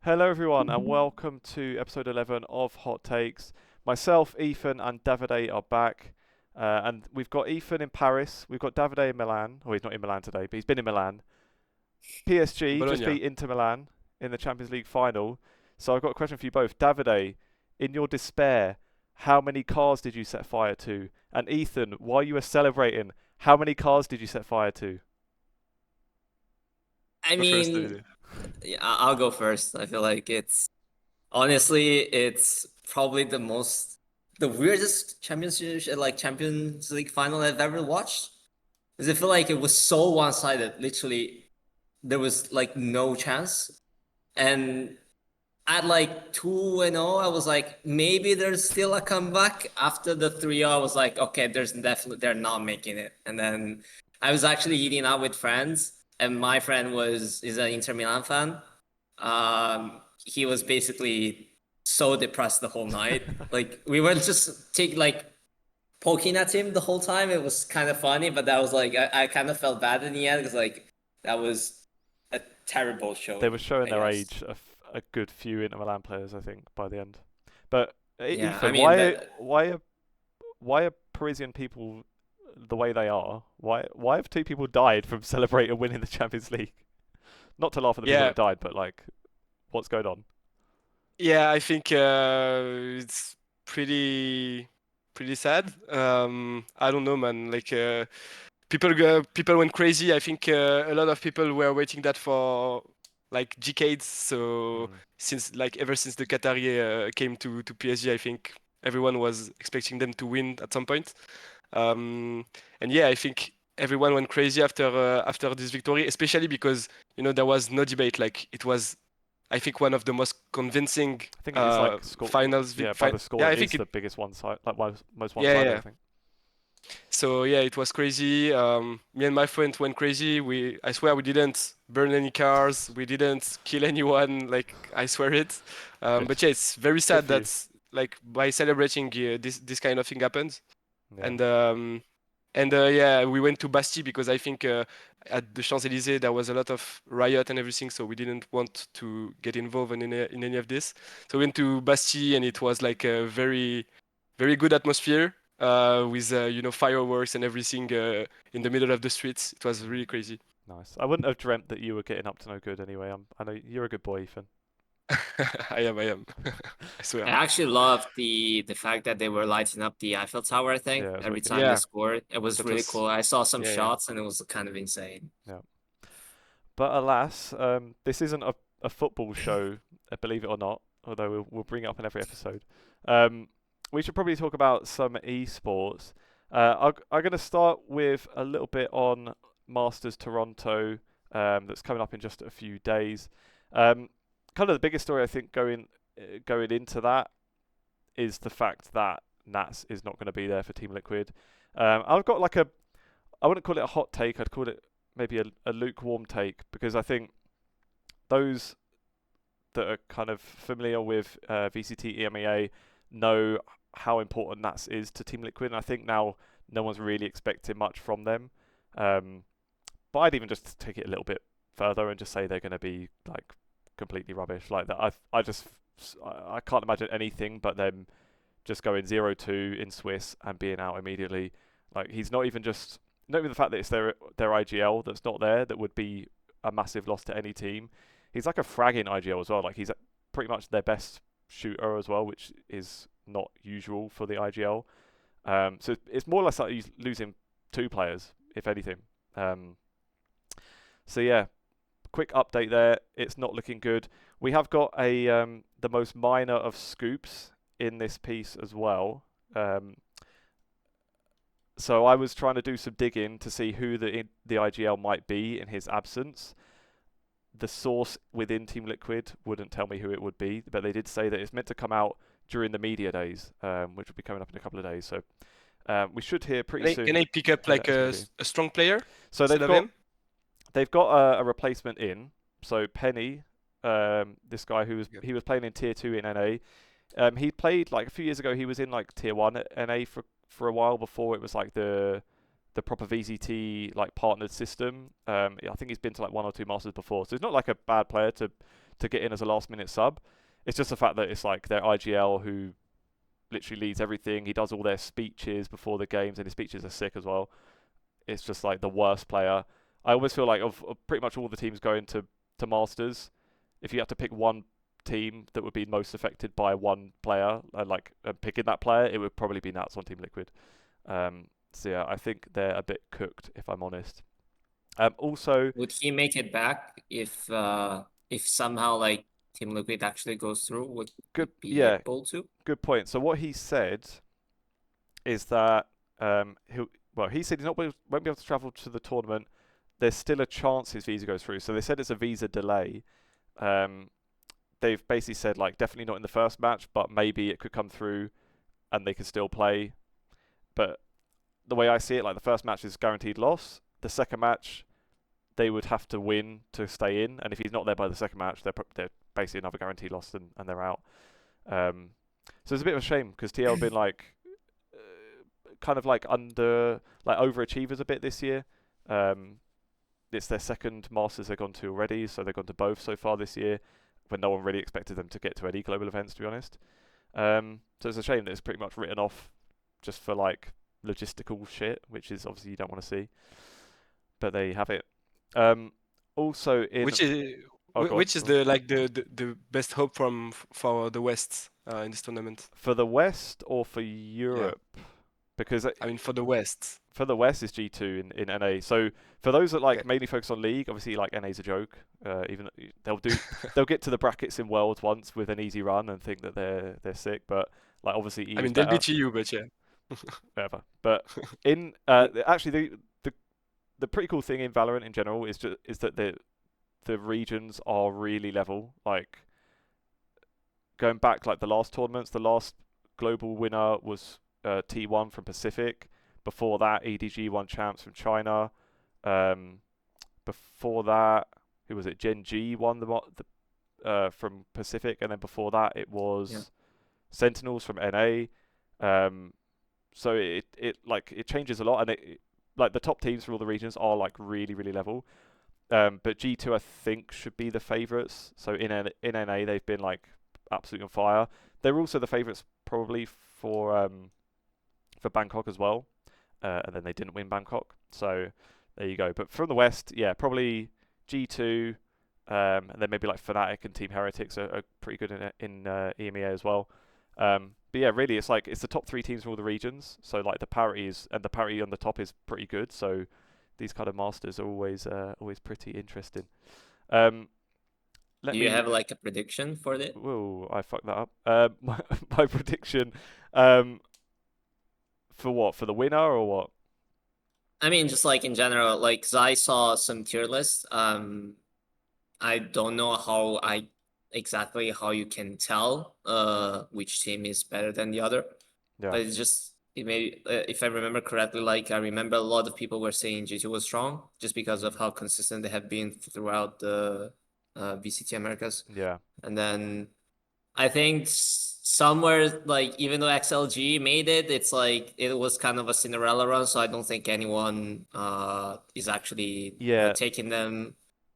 Hello, everyone, and welcome to episode 11 of Hot Takes. Myself, Ethan, and Davide are back. And we've got Ethan in Paris. We've got Davide in Milan. Oh, he's not in Milan today, but he's been in Milan. PSG just Bologna. beat Inter Milan in the Champions League final. So I've got a question for you both. Davide, in your despair, how many cars did you set fire to? And Ethan, while you were celebrating, how many cars did you set fire to? I Go first, mean, Davide. yeah, I'll go first. I feel like it's probably the weirdest Champions League final I've ever watched. Because I feel like it was so one-sided. Literally, there was like no chance. And at like 2-0, I was like, maybe there's still a comeback. After the 3-0, I was like, okay, they're not making it. And then I was actually eating out with friends, and my friend is an Inter Milan fan. He was basically so depressed the whole night. Like we were just poking at him the whole time. It was kind of funny, but that was like I kind of felt bad in the end because like that was a terrible They showing, were showing I their guess. age, a good few Inter Milan players, I think, by the end. But Yeah, I Ethan, mean, why are Parisian people the way they are? Why have two people died from celebrating winning the Champions League? Not to laugh at the people Yeah, that died, but like, what's going on? yeah, I think it's pretty sad. I don't know, man. People went crazy. I think a lot of people were waiting that for like decades. So Mm. ever since the Qatari came to PSG, I think everyone was expecting them to win at some point. And yeah, I think everyone went crazy after this victory, especially because there was no debate. Like it was, I think, one of the most convincing I think it is like finals. yeah, by the score, Yeah, it I is think it. the biggest one side, like most Yeah, one-sided, I yeah. think. So yeah, it was crazy. Me and my friend went crazy. I swear, we didn't burn any cars. We didn't kill anyone. Like I swear it. Good, But yeah, it's very good sad for you. that like by celebrating this kind of thing happens. Yeah, And yeah, we went to Bastille because I think at the Champs-Élysées there was a lot of riot and everything, so we didn't want to get involved in any of this. So we went to Bastille, and it was like a very, very good atmosphere with fireworks and everything in the middle of the streets. It was really crazy. nice. I wouldn't have dreamt that you were getting up to no good anyway. I know you're a good boy, Ethan. I am. I I swear. actually loved the fact that they were lighting up the Eiffel Tower, I think, Yeah, it was every wicked. time they Yeah, scored. It was that really was. cool. I saw some Yeah, yeah. shots and it was kind of insane. Yeah. But alas, this isn't a football show, believe it or not, although we'll bring it up in every episode. We should probably talk about some esports. I'm going to start with a little bit on Masters Toronto that's coming up in just a few days. Kind of the biggest story, I think, going into that is the fact that Nats is not going to be there for Team Liquid. I've got like I wouldn't call it a hot take, I'd call it maybe a lukewarm take, because I think those that are kind of familiar with VCT EMEA know how important Nats is to Team Liquid, and I think now no one's really expecting much from them. But I'd even just take it a little bit further and just say they're going to be like completely rubbish. Like that, I can't imagine anything but them just going 0-2 in Swiss and being out immediately. Like he's not even the fact that it's their IGL that's not there that would be a massive loss to any team. He's like a fragging IGL as well. Like he's pretty much their best shooter as well, which is not usual for the IGL. So it's more or less like he's losing two players, if anything. So yeah, quick update there. It's not looking good. We have got the most minor of scoops in this piece as well. So I was trying to do some digging to see who the IGL might be in his absence. The source within Team Liquid wouldn't tell me who it would be, but they did say that it's meant to come out during the media days, which will be coming up in a couple of days. So we should hear pretty soon. Can I pick up who like that's gonna be. a strong player So instead of him? they've got a replacement in. So Penny, this guy Yeah. he was playing in Tier 2 in NA. He played like a few years ago. He was in like Tier 1 at NA for a while before it was like the proper VCT like partnered system. I think he's been to like one or two Masters before, so he's not like a bad player to to get in as a last-minute sub. It's just the fact that it's like their IGL who literally leads everything. He does all their speeches before the games, and his speeches are sick as well. It's just like the worst player. I always feel like of pretty much all the teams going to Masters, if you had to pick one team that would be most affected by one player, and picking that player, it would probably be Nats on Team Liquid. So yeah, I think they're a bit cooked, if I'm honest. Also, Would he make it back if somehow like Team Liquid actually goes through? Would good, he be yeah, able to? good point. So what he said is that he said he won't be able to travel to the tournament. There's still a chance his visa goes through. So they said it's a visa delay. They've basically said like definitely not in the first match, but maybe it could come through, and they could still play. But the way I see it, like the first match is guaranteed loss. The second match, they would have to win to stay in, and if he's not there by the second match, they're basically another guaranteed loss, and they're out. So it's a bit of a shame because TL have been like kind of like overachievers a bit this year. It's their second Masters they've gone to already, so they've gone to both so far this year, when no one really expected them to get to any global events, to be honest. So it's a shame that it's pretty much written off just for like logistical shit, which is obviously you don't want to see. But there you have it. Also in Which is the best hope for the West in this tournament? For the West or for Europe? Yeah. Because I mean for the West. For the West is G2 in NA. So for those that mainly focus on League, obviously like NA's a joke. Even they'll get to the brackets in Worlds once with an easy run and think that they're sick, but like obviously I mean they'll beat you, but yeah. Whatever. But in actually the pretty cool thing in Valorant in general is that the regions are really level. Like going back like the last tournaments, the last global winner was T1 from Pacific. Before that, EDG won champs from China. Before that, who was it? Gen G won the from Pacific, and then before that it was Sentinels from NA. So it changes a lot, and it like the top teams for all the regions are like really level. But G2 I think should be the favourites. So in NA they've been like absolutely on fire. They're also the favourites probably for Bangkok as well. And then they didn't win Bangkok. So there you go. But from the West, yeah, probably G2, and then maybe like Fnatic and Team Heretics are pretty good in EMEA as well. But yeah, really, it's the top three teams from all the regions. So like the parity on the top is pretty good. So these kind of Masters are always pretty interesting. Do you have like a prediction for it? Whoa, I fucked that up. My prediction. For what? For the winner or what? I mean, just like in general, like 'cause I saw some tier lists. I don't know exactly how you can tell which team is better than the other. Yeah. But if I remember correctly, like I remember a lot of people were saying G2 was strong just because of how consistent they have been throughout the VCT Americas. Yeah. And then I think somewhere like even though XLG made it, it's like it was kind of a Cinderella run, so I don't think anyone is actually taking them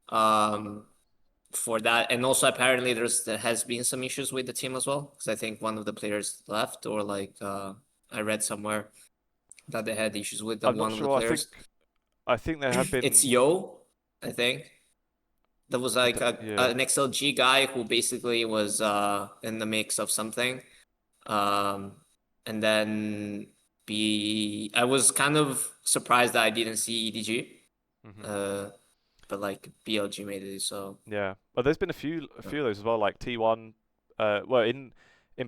for that. And also apparently there has been some issues with the team as well, because I think one of the players left, or like I read somewhere that they had issues with one of the players. I think there have been. It's Yo, I think. There was like an XLG guy who basically was in the mix of something. And then I was kind of surprised that I didn't see EDG. Mm-hmm. But like BLG made it, so. Yeah. Well, there's been a few of those as well, like T1. Well, in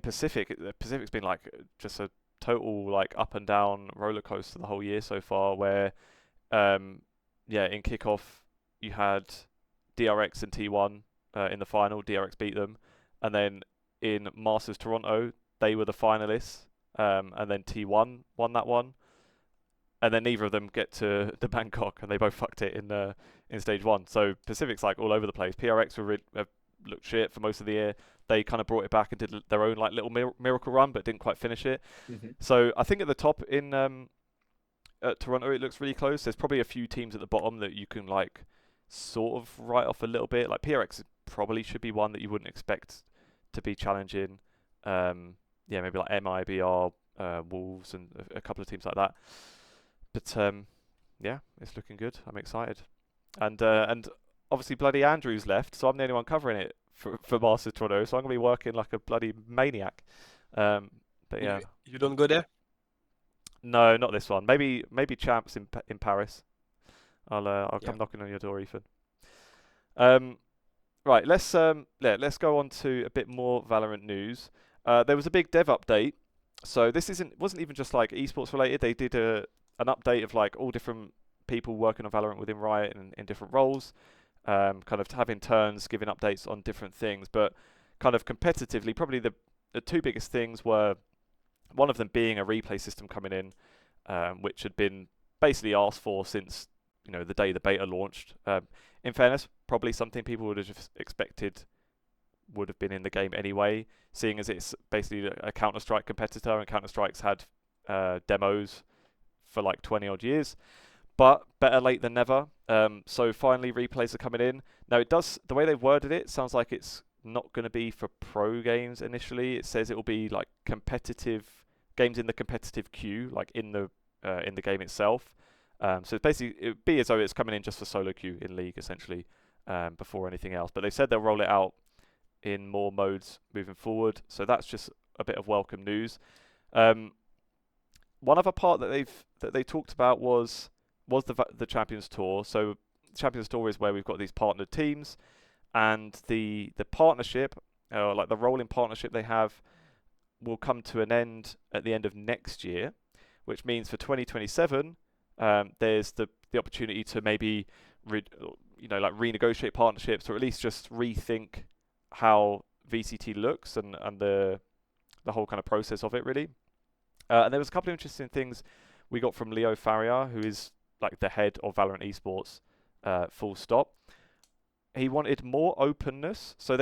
Pacific, Pacific's been like just a total like up and down roller coaster the whole year so far, where in kickoff you had DRX and T1 in the final. DRX beat them, and then in Masters Toronto they were the finalists, and then T1 won that one, and then neither of them get to the Bangkok, and they both fucked it in stage one. So Pacific's like all over the place. PRX looked shit for most of the year. They kind of brought it back and did their own like little miracle run, but didn't quite finish it. Mm-hmm. So I think at the top in at Toronto it looks really close. There's probably a few teams at the bottom that you can like sort of write off a little bit. Like PRX is probably should be one that you wouldn't expect to be challenging. Maybe like MIBR, Wolves, and a couple of teams like that. But yeah, it's looking good. I'm excited. And obviously bloody Andrew's left, so I'm the only one covering it for Masters Toronto. So I'm gonna be working like a bloody maniac. But yeah, You don't go there? no, not this one. Maybe champs in Paris. I'll Yeah. come knocking on your door, Ethan. Right, let's go on to a bit more Valorant news. There was a big dev update. So this wasn't even just like esports related. They did an update of like all different people working on Valorant within Riot in different roles, kind of having turns, giving updates on different things. But kind of competitively, probably the two biggest things were one of them being a replay system coming in, which had been basically asked for since the day the beta launched. In fairness, probably something people would have expected would have been in the game anyway, seeing as it's basically a Counter-Strike competitor, and Counter-Strike's had demos for like 20 odd years. But better late than never. So finally replays are coming in. Now the way they've worded it sounds like it's not going to be for pro games initially. It says it will be like competitive games in the competitive queue, like in the game itself. So it's basically, it would be as though it's coming in just for solo queue in League, essentially, before anything else. They said they'll roll it out in more modes moving forward. So that's just a bit of welcome news. One other part that they talked about was the Champions Tour. So the Champions Tour is where we've got these partnered teams, and the partnership, like the rolling partnership they have, will come to an end at the end of next year, which means for 2027, there's the opportunity to maybe renegotiate partnerships, or at least just rethink how VCT looks and the whole kind of process of it, really. And there was a couple of interesting things we got from Leo Farrier, who is like the head of Valorant Esports, full stop. He wanted more openness. So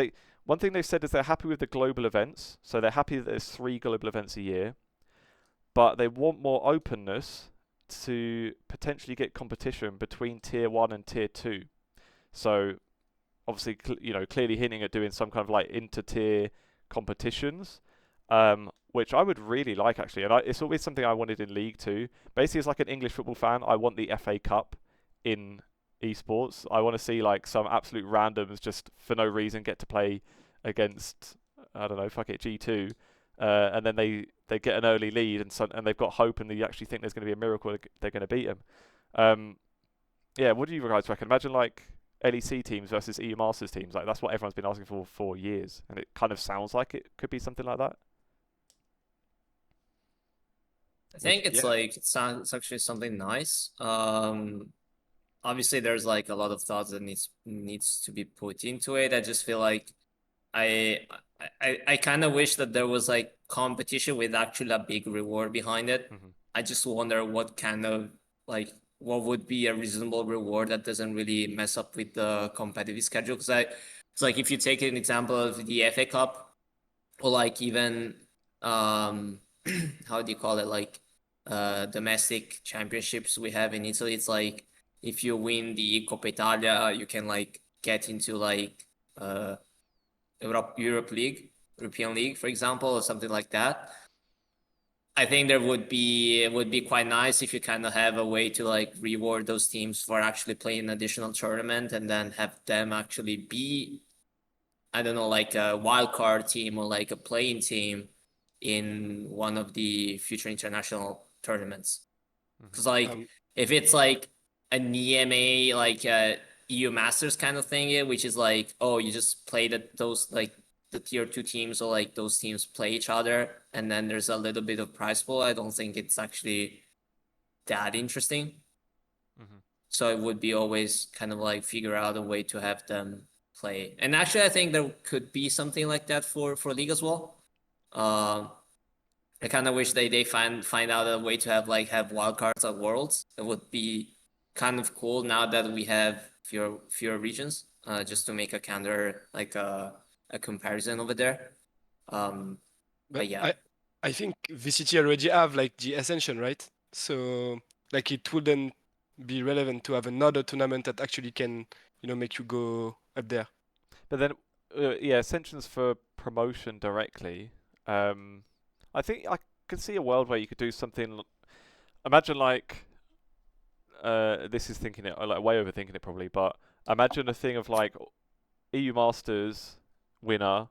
one thing they said is they're happy with the global events. So they're happy that there's 3 global events a year, but they want more openness to potentially get competition between tier 1 and tier 2. So obviously, clearly hinting at doing some kind of like inter-tier competitions, which I would really like, actually. And it's always something I wanted in League too. Basically, as like an English football fan, I want the FA Cup in esports. I want to see like some absolute randoms just for no reason get to play against, I don't know, fuck it, G2, and then they get an early lead, and they've got hope, and they actually think there's going to be a miracle they're going to beat them. Yeah, what do you guys reckon? Imagine like LEC teams versus EU Masters teams. Like, that's what everyone's been asking for years, and it kind of sounds like it could be something like that. I think it's it's actually something nice. Obviously there's like a lot of thoughts that needs to be put into it. I just feel like I kind of wish that there was like competition with actually a big reward behind it. Mm-hmm. I just wonder what kind of like what would be a reasonable reward that doesn't really mess up with the competitive schedule. Because it's like, if you take an example of the FA Cup, or like even how do you call it, like domestic championships we have in Italy, it's like if you win the Coppa Italia, you can like get into like European League, for example, or something like that. I think it would be quite nice if you kind of have a way to like reward those teams for actually playing an additional tournament, and then have them actually be, I don't know, like a wildcard team or like a playing team in one of the future international tournaments. Because if it's like an EMA, like EU Masters kind of thing, which is like, oh, you just play those like the tier 2 teams, or like those teams play each other, and then there's a little bit of prize pool. I don't think it's actually that interesting. Mm-hmm. So it would be always kind of like figure out a way to have them play. And actually, I think there could be something like that for League as well. I kind of wish they find out a way to have wildcards at Worlds. It would be kind of cool now that we have fewer regions, just to make a counter, like a comparison over there. But yeah, I think VCT already have like the Ascension, right? So like it wouldn't be relevant to have another tournament that actually can make you go up there. But then, yeah, Ascension's for promotion directly. I think I could see a world where you could do something. Imagine like, this is thinking it like way overthinking it probably, but imagine a thing of like EU Masters winner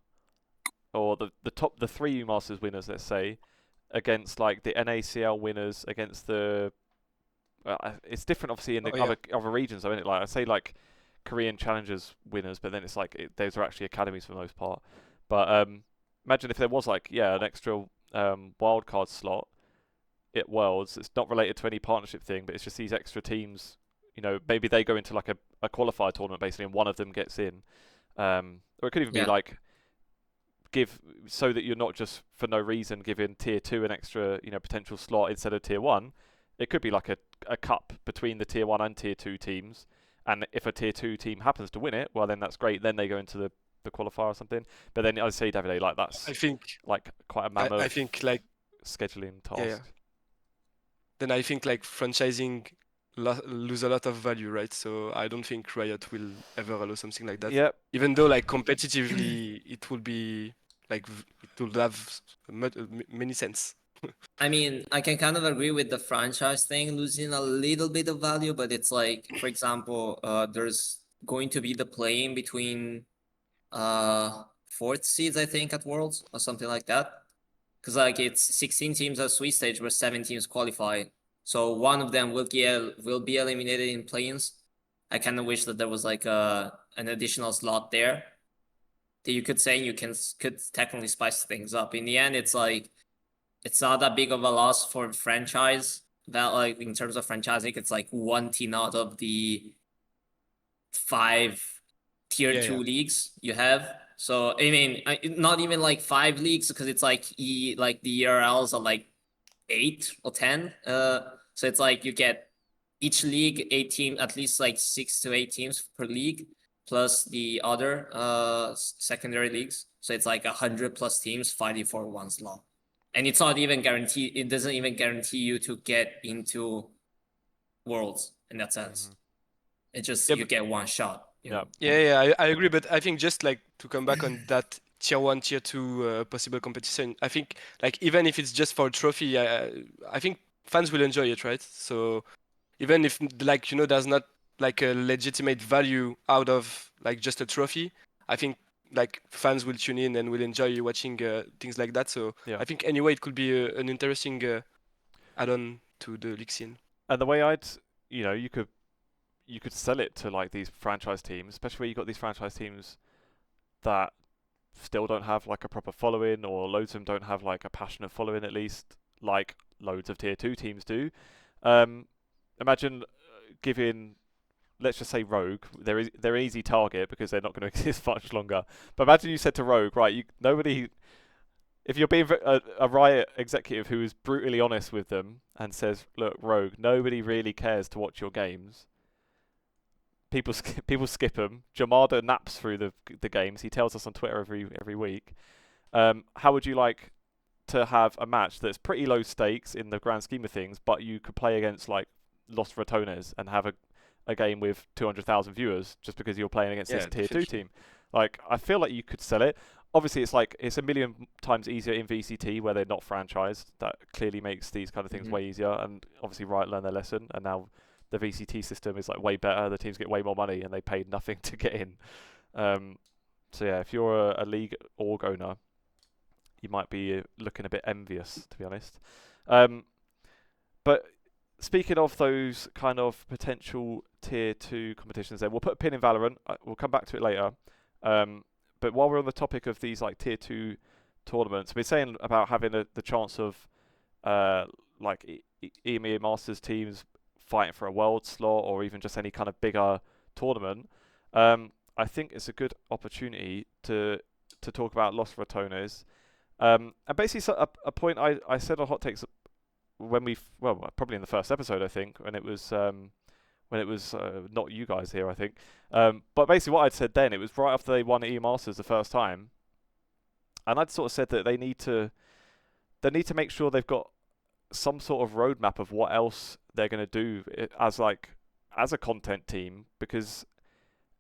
or the three EU Masters winners, let's say, against like the NACL winners against the. It's different, obviously, in the other regions, though, isn't it? Like I say, like Korean Challengers winners, but then it's like those are actually academies for the most part. But imagine if there was like an extra wildcard slot at Worlds. It's not related to any partnership thing, but it's just these extra teams. You know, maybe they go into like a qualifier tournament basically, and one of them gets in. Or it could even be like give so that you're not just for no reason giving tier 2 an extra potential slot instead of tier 1. It could be like a cup between the tier 1 and tier 2 teams, and if a tier 2 team happens to win it, well then that's great, then they go into the qualifier or something. But then I'd say, Davide, like that's I think like quite a mammoth I think like scheduling task. yeah. Then I think like franchising lose a lot of value, right? So I don't think Riot will ever allow something like that. Yep. Even though like competitively it will be like it will have many sense. I mean, I can kind of agree with the franchise thing losing a little bit of value, but it's like, for example, there's going to be the play-in between fourth seeds, I think, at Worlds or something like that. Because like it's 16 teams at Sweet Stage where 7 teams qualify. So one of them will be eliminated in play-ins. I kind of wish that there was like an additional slot there that you could say you could technically spice things up. In the end, it's like it's not that big of a loss for franchise. That like in terms of franchising, it's like one team out of the 5 tier 2 leagues you have. So I mean, not even like 5 leagues because it's like the ERLs are like 8 or 10. So it's like you get each league 8 teams, at least like 6 to 8 teams per league, plus the other secondary leagues. So it's like 100 plus teams fighting for one slot. And it's not even guaranteed. It doesn't even guarantee you to get into Worlds in that sense. It just you get one shot. You know? Yeah, I agree. But I think just like to come back on that tier 1, tier 2 possible competition, I think like even if it's just for a trophy, I think fans will enjoy it, right? So even if like there's not like a legitimate value out of like just a trophy, I think like fans will tune in and will enjoy watching things like that. So I think anyway it could be an interesting add-on to the league scene. And the way you could sell it to like these franchise teams, especially where you got these franchise teams that still don't have like a proper following, or loads of them don't have like a passionate following, at least like loads of tier 2 teams do. Imagine giving, let's just say Rogue, they're an easy target because they're not going to exist much longer. But imagine you said to Rogue, right, if you're being a Riot executive who is brutally honest with them and says, look, Rogue, nobody really cares to watch your games. People skip them. Jamada naps through the games. He tells us on Twitter every week. How would you like to have a match that's pretty low stakes in the grand scheme of things, but you could play against like Los Ratones and have a game with 200,000 viewers just because you're playing against this tier 2 team? Like, I feel like you could sell it. Obviously, it's a million times easier in VCT where they're not franchised. That clearly makes these kind of things way easier. And obviously, Riot learned their lesson, and now the VCT system is like way better. The teams get way more money, and they paid nothing to get in. So yeah, if you're a league org owner, you might be looking a bit envious, to be honest. But speaking of those kind of potential tier 2 competitions, then we'll put a pin in Valorant. We'll come back to it later. But while we're on the topic of these like tier 2 tournaments, we're saying about having the chance of like EMEA Masters teams fighting for a world slot, or even just any kind of bigger tournament. I think it's a good opportunity to talk about Los Ratones. And basically, a point I said on Hot Takes when probably in the first episode, I think, when it was not you guys here, I think. But basically, what I'd said then, it was right after they won EU Masters the first time, and I'd sort of said that they need to make sure they've got some sort of roadmap of what else they're going to do as a content team, because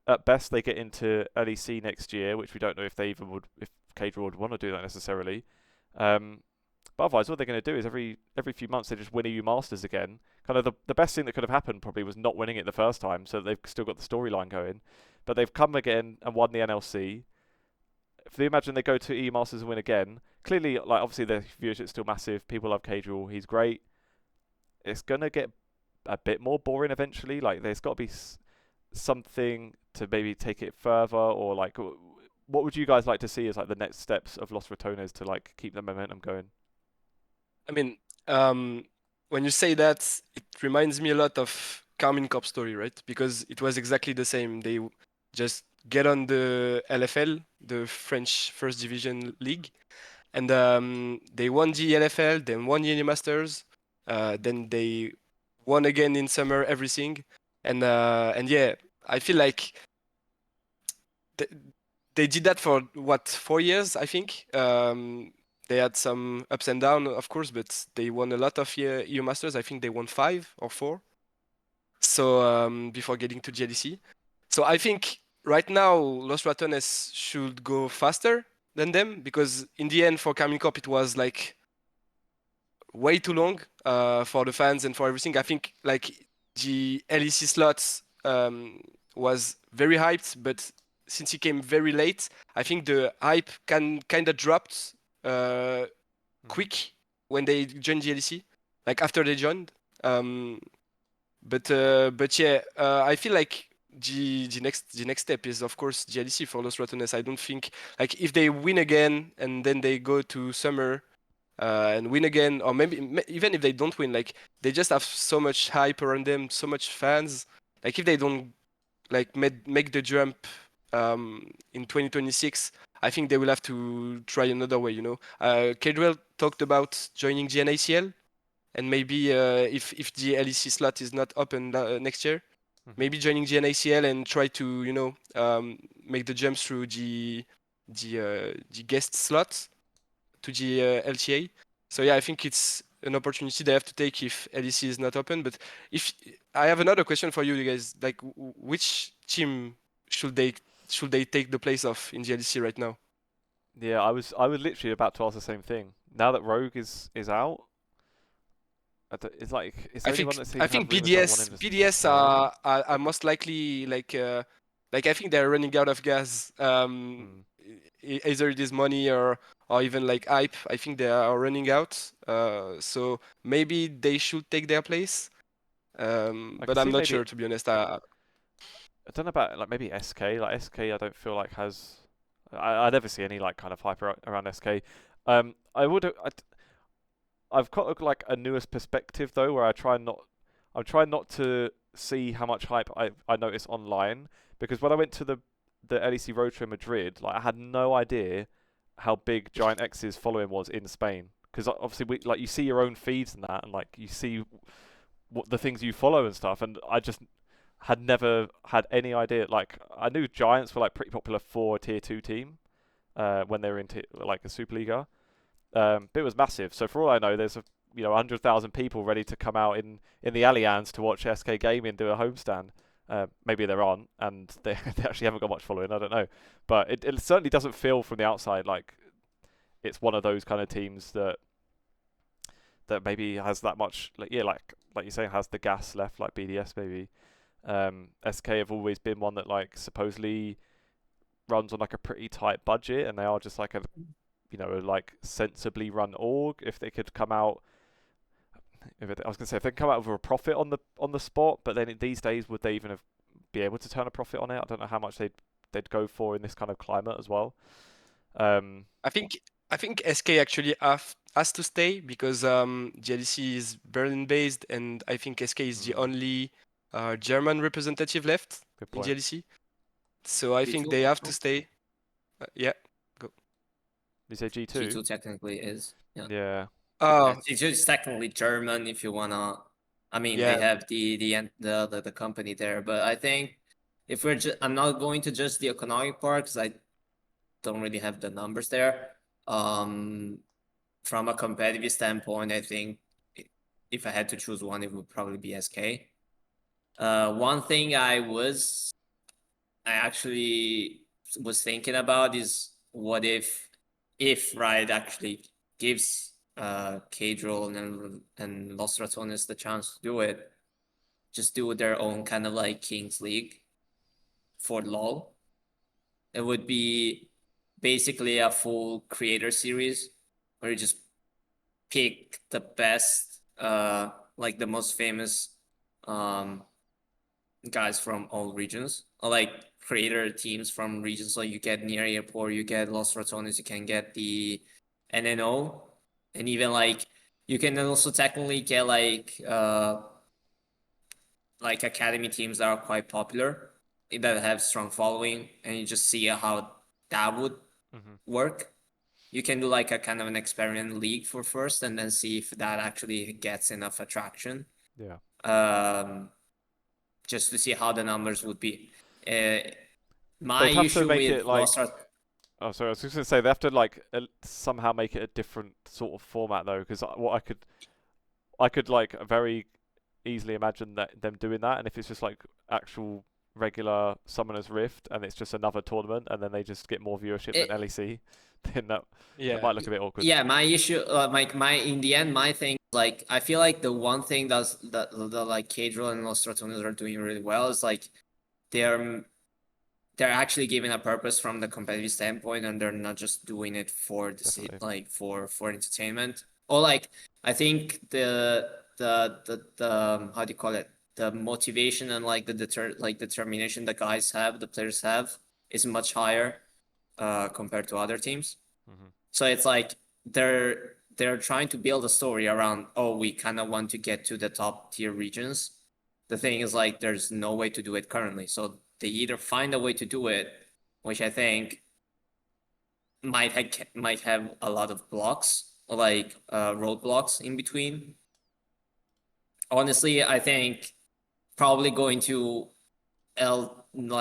at best they get into LEC next year, which we don't know if they even would, if Cadra would want to do that necessarily. But otherwise, what they're going to do is every few months they just win EU Masters again. Kind of the best thing that could have happened probably was not winning it the first time, so they've still got the storyline going. But they've come again and won the NLC. If they imagine they go to EU Masters and win again, clearly, like obviously the viewership's still massive. People love Cadral. He's great. It's gonna get a bit more boring eventually. Like there's got to be something to maybe take it further, or like what would you guys like to see as like the next steps of Los Ratones to like keep the momentum going? I mean, when you say that, it reminds me a lot of Carmine Corp story, right? Because it was exactly the same. They just get on the LFL, the French First Division League, and they won the LFL, then won the Masters, then they won again in summer everything, and yeah, I feel like they did that for what 4 years, I think. They had some ups and downs, of course, but they won a lot of EU Masters. I think they won 5 or 4. So before getting to GLEC. So I think right now Los Ratones should go faster than them, because in the end for Carmine Corp it was like way too long for the fans and for everything. I think like the LEC slots was very hyped, but since he came very late, I think the hype kind of dropped quick when they joined GLEC, like after they joined. But yeah, I feel like the next step is of course GLEC for Los Ratones. I don't think like if they win again and then they go to summer and win again, or maybe even if they don't win, like they just have so much hype around them, so much fans. Like if they don't like make the jump in 2026, I think they will have to try another way. Cadwell talked about joining the NACL, and maybe if the LEC slot is not open next year, maybe joining the NACL and try to make the jump through the guest slot to the LTA. So yeah, I think it's an opportunity they have to take if LEC is not open. But if I have another question for you guys, like which team should they take the place of in the LEC right now? Yeah, I was literally about to ask the same thing. Now that Rogue is out, it's like is there anyone that seems I to have think rumours about wanting to BDS stay? are most likely like I think they're running out of gas. Either it is money or even like hype. I think they are running out. So maybe they should take their place. But I'm not sure, to be honest. I don't know about like maybe SK. Like SK, I don't feel like has. I never see any like kind of hype around SK. I've got like a newest perspective though, where I'm trying not to see how much hype I notice online, because when I went to the LEC Road Show in Madrid, like I had no idea how big Giant X's following was in Spain, because obviously you see your own feeds and that, and like you see what the things you follow and stuff, and I just had never had any idea. Like I knew Giants were like pretty popular for a tier 2 team when they were in like a Superliga. But it was massive. So for all I know, there's 100,000 people ready to come out in the Allianz to watch SK Gaming do a homestand. Maybe there aren't, and they actually haven't got much following. I don't know, but it certainly doesn't feel from the outside like it's one of those kind of teams that maybe has that much. Like you say, has the gas left, like BDS maybe. SK have always been one that like supposedly runs on like a pretty tight budget, and they are just like a like sensibly run org. If they could come out, I was gonna say if they come out with a profit on the spot, but then these days would they even be able to turn a profit on it? I don't know how much they'd go for in this kind of climate as well. I think SK actually has to stay because GLC is Berlin based, and I think SK is the only German representative left in GLC. So I think they have to stay. Yeah. You say G2? G2 technically is. Yeah. G2 is technically German if you wanna. I mean, they have the company there, but I think if I'm not going to just the economic part because I don't really have the numbers there. From a competitive standpoint, I think if I had to choose one, it would probably be SK. One thing I I actually was thinking about is what if Riot actually gives Cadrol and Los Ratones the chance to do it, just do their own kind of like Kings League for LoL. It would be basically a full creator series where you just pick the best, like the most famous guys from all regions, or like creator teams from regions. So you get near airport, you get Los Ratones, you can get the NNO, and even like you can also technically get like academy teams that are quite popular that have strong following, and you just see how that would work. You can do like a kind of an experiment league for first, and then see if that actually gets enough attraction. Yeah. Just to see how the numbers would be. My They'd have to issue make with it like. Lost Art, Oh, sorry. I was just gonna say they have to like somehow make it a different sort of format though, because what I could like very easily imagine that them doing that, and if it's just like actual regular Summoners Rift and it's just another tournament, and then they just get more viewership than LEC, then that might look a bit awkward. yeah, my issue, my in the end, my thing, like I feel like the one thing that like Cadril and Los Ratones are doing really well is like they're actually giving a purpose from the competitive standpoint, and they're not just doing it for the Definitely. like for entertainment. Or like I think the how do you call it, the motivation and like the determination the guys have, the players have, is much higher compared to other teams. So it's like they're trying to build a story around, oh, we kind of want to get to the top tier regions. The thing is like there's no way to do it currently, so they either find a way to do it, which I think might have a lot of blocks, like roadblocks in between. Honestly, I think probably going to NA,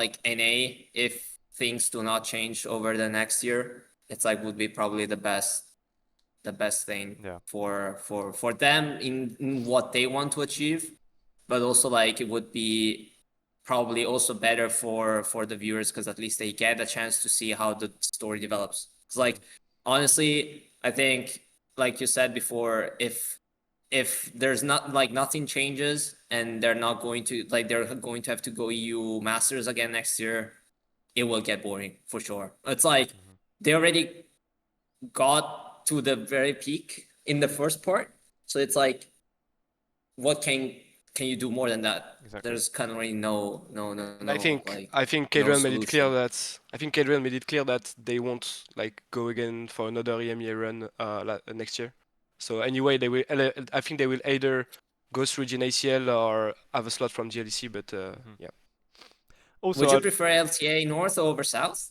if things do not change over the next year, it's like would be probably the best thing for them in what they want to achieve, but also like it would be probably also better for the viewers, because at least they get a chance to see how the story develops. It's like honestly, I think like you said before, if there's not like nothing changes and they're not going to like they're going to have to go EU Masters again next year, it will get boring for sure. It's like they already got to the very peak in the first part, so it's like what can you do more than that? Exactly. There's kind of really no I think like Cadrell made it clear solution. that Cadrell made it clear that they won't like go again for another EMEA run next year. So anyway, they will. I think they will either go through GNACL or have a slot from GLEC. But yeah. Also, Would you prefer LTA North over South?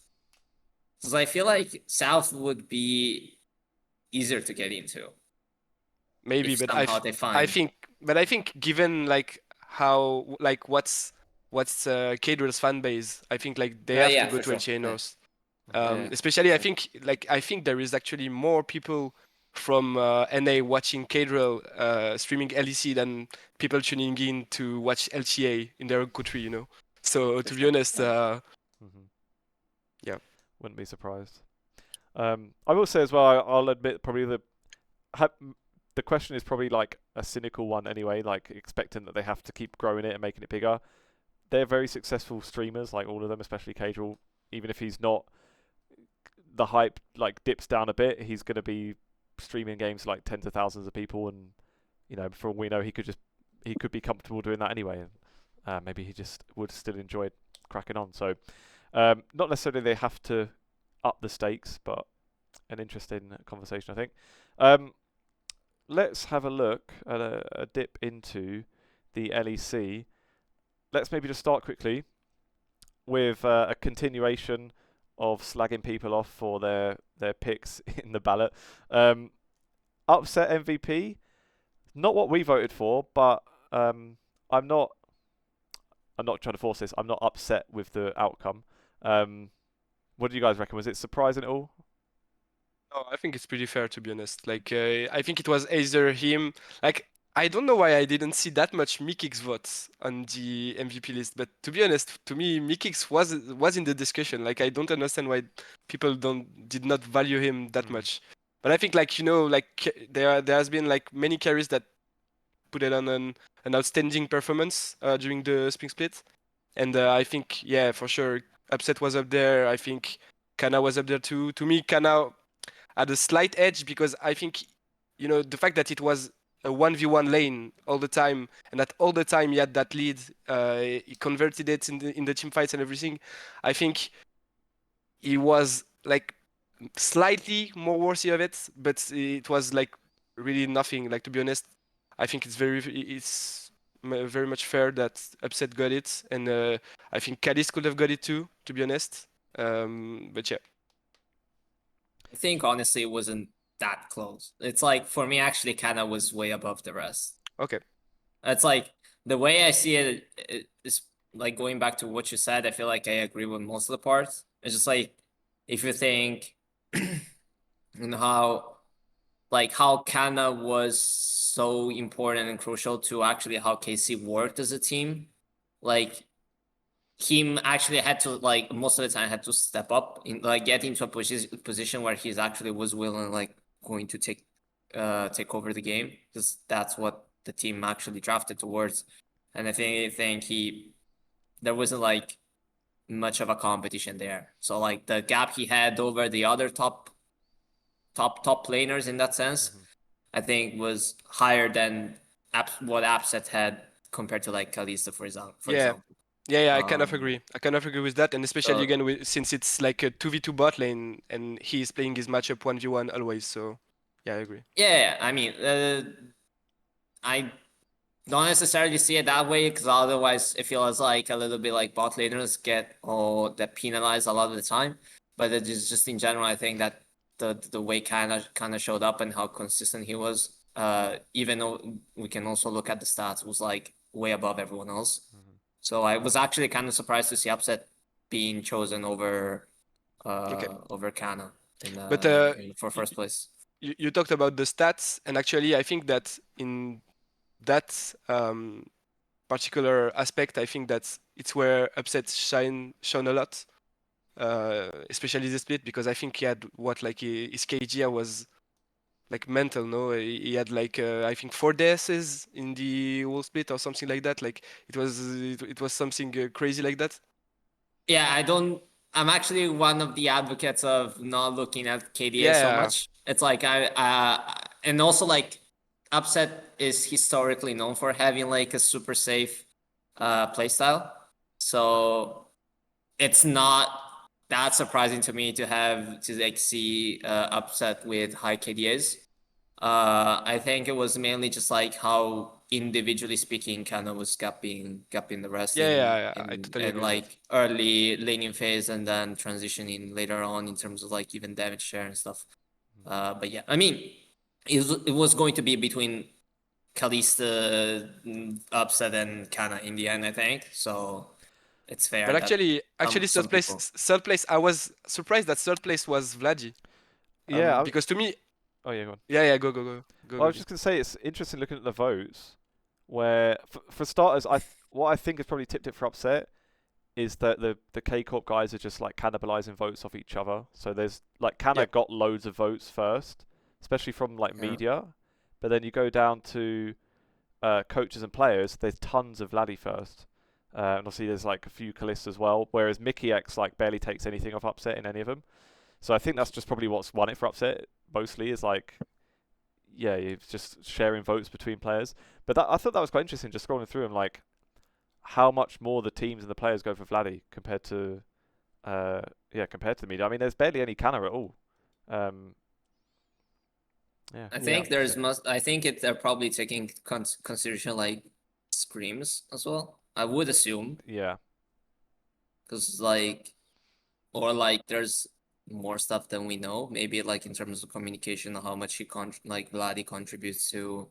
Because I feel like South would be easier to get into. Maybe, if but somehow they find. I think given like how like what's Cadrell's fan base, I think like they have to go to LTA North. Especially I think there is actually more people from NA watching Cadrell streaming LEC than people tuning in to watch LTA in their own country, you know. So to be honest, yeah. Wouldn't be surprised. I will say as well, I'll admit probably the question is probably like a cynical one anyway, like expecting that they have to keep growing it and making it bigger. They're very successful streamers, like all of them, especially Cadrell. Even if he's not, the hype like dips down a bit, he's going to be streaming games to, like tens of thousands of people, and you know, for all we know, he could be comfortable doing that anyway, and maybe he just would still enjoy cracking on. So not necessarily they have to up the stakes, but an interesting conversation, I think. Let's have a look at a dip into the LEC. Let's maybe just start quickly with a continuation of slagging people off for their picks in the ballot. Upset MVP, not what we voted for, but I'm not trying to force this. I'm not upset with the outcome. What do you guys reckon? Was it surprising at all? Oh, I think it's pretty fair, to be honest. Like I think it was either him. Like I don't know why I didn't see that much Mikix votes on the MVP list, but to be honest, to me, Mikix was in the discussion. Like I don't understand why people did not value him that much. But I think like there has been like many carries that put it on an outstanding performance during the spring split, and I think yeah for sure Upset was up there. I think Kana was up there too. To me, Kana had a slight edge because I think the fact that it was a 1v1 lane all the time, and that all the time he had that lead, he converted it in the team fights and everything. I think he was like slightly more worthy of it, but it was like really nothing. Like to be honest, I think it's very much fair that Upset got it, and I think Cadiz could have got it too. To be honest, but yeah. I think honestly it wasn't that close. It's like for me actually Kana was way above the rest. Okay. It's like the way I see it is like going back to what you said, I feel like I agree with most of the parts. It's just like if you think and how Kana was so important and crucial to actually how KC worked as a team. Like him actually had to like most of the time had to step up in like get into a position where he's actually was willing like going to take over the game because that's what the team actually drafted towards. And I think there wasn't like much of a competition there. So like the gap he had over the other top laners in that sense, I think was higher than what Upset had compared to like Kalista, for example. Yeah, I kind of agree. I kind of agree with that, and especially So again since it's like a 2v2 bot lane and he's playing his matchup 1v1 always. So yeah, I agree. yeah, I mean, I don't necessarily see it that way because otherwise it feels like a little bit like bot laners get penalized a lot of the time. But it is just in general, I think that the way kind of showed up and how consistent he was, even though we can also look at the stats, was like way above everyone else. So I was actually kind of surprised to see Upset being chosen over over Kana for first place. You talked about the stats, and actually I think that in that particular aspect, I think that it's where Upset shone a lot, especially the split, because I think he had his KG was like mental, no? He had like I think 4 DSs in the whole split or something like that. Like it was something crazy like that. Yeah, I'm actually one of the advocates of not looking at KDA so much. It's like and also like Upset is historically known for having like a super safe playstyle. So it's not that surprising to me to like see Upset with high KDAs. I think it was mainly just like how individually speaking kind of was gapping the rest I totally and agree with like early laning phase and then transitioning later on in terms of like even damage share and stuff. But yeah, I mean, it was going to be between Kalista, Upset, and Kana in the end, I think. So it's fair. But actually, some third place, I was surprised that third place was Vladi. Yeah. Because to me, Oh yeah, go on. yeah, go. Well, I was just gonna say it's interesting looking at the votes, where for starters, what I think has probably tipped it for Upset is that the K Corp guys are just like cannibalizing votes off each other. So there's like Kana got loads of votes first, especially from like media, but then you go down to coaches and players. There's tons of Vladdy first, and obviously there's like a few Kalista as well. Whereas Mickey X like barely takes anything off Upset in any of them. So I think that's just probably what's won it for Upset mostly is like, yeah, you're just sharing votes between players. But I thought that was quite interesting, just scrolling through them, like how much more the teams and the players go for Vladdy compared to compared to the media. I mean, there's barely any Kana at all. Yeah. I think I think they're probably taking consideration like screams as well. I would assume. Yeah. Because like, or like there's more stuff than we know. Maybe like in terms of communication, how much Vladdy contributes to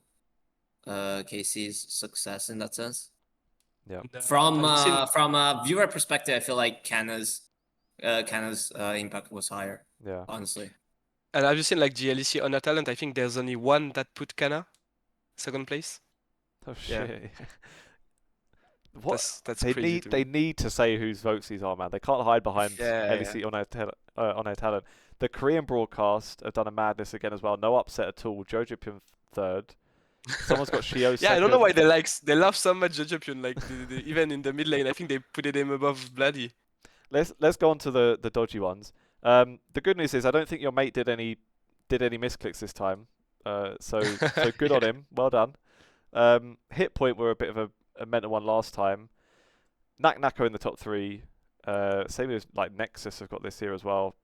KC's success in that sense. Yeah. From a viewer perspective, I feel like Kana's impact was higher. Yeah. Honestly. And have you seen like the LEC Honor Talent? I think there's only one that put Kana second place. Oh Yeah. shit. What That's crazy to they me. need to say whose votes these are, man. They can't hide behind Yeah. LEC on their talent. The Korean broadcast have done a madness again as well. No upset at all. Jojipyun third. Someone's got Shio Yeah, I don't know why second. they love so much Jojopyun. Like even in the mid lane, I think they put him above Bloody. Let's go on to the dodgy ones. The good news is I don't think your mate did any misclicks this time. So good on Yeah. him. Well done. Hit point were a bit of a mental one last time. Nako in the top three. Same as like Nexus have got this here as well.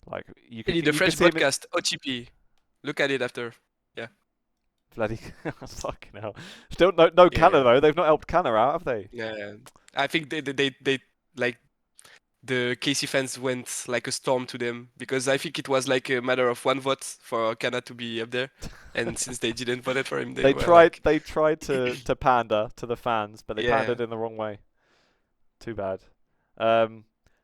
Like Really, the you could French see him in broadcast OTP. Look at it after. Yeah. bloody fucking hell. Still no Canna Yeah. though. They've not helped Canna out, have they? Yeah. I think they like the KC fans went like a storm to them because I think it was like a matter of one vote for Kana to be up there, and since they didn't vote for him, they were like, They tried to pander to the fans, but they yeah. pandered in the wrong way. Too bad.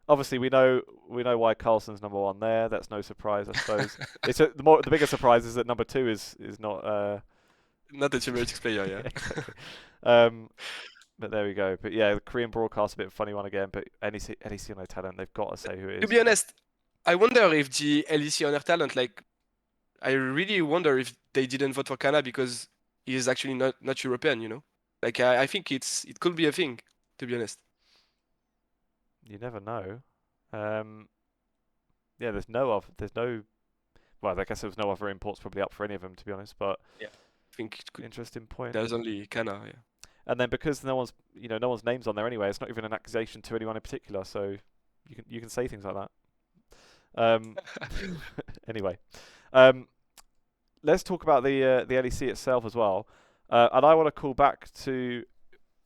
Obviously we know why Carlson's number one there. That's no surprise, I suppose. The bigger surprise is that number two is not. Not a Team player, Yeah, yeah. exactly. But there we go. But yeah, the Korean broadcast a bit funny one again. But NEC on their talent, they've got to say who it To is. be honest, I wonder if the LEC on their talent, like, I really wonder if they didn't vote for Kana because he is actually not European, you know? Like, I think it could be a thing, to be honest. You never know. Yeah, there's no. Well, I guess there was no other imports probably up for any of them, to be honest. But Yeah. I think it could, interesting point. there's only Kana, yeah. And then because no one's name's on there anyway, it's not even an accusation to anyone in particular. So you can say things like that. Anyway, let's talk about the LEC itself as well. And I want to call back to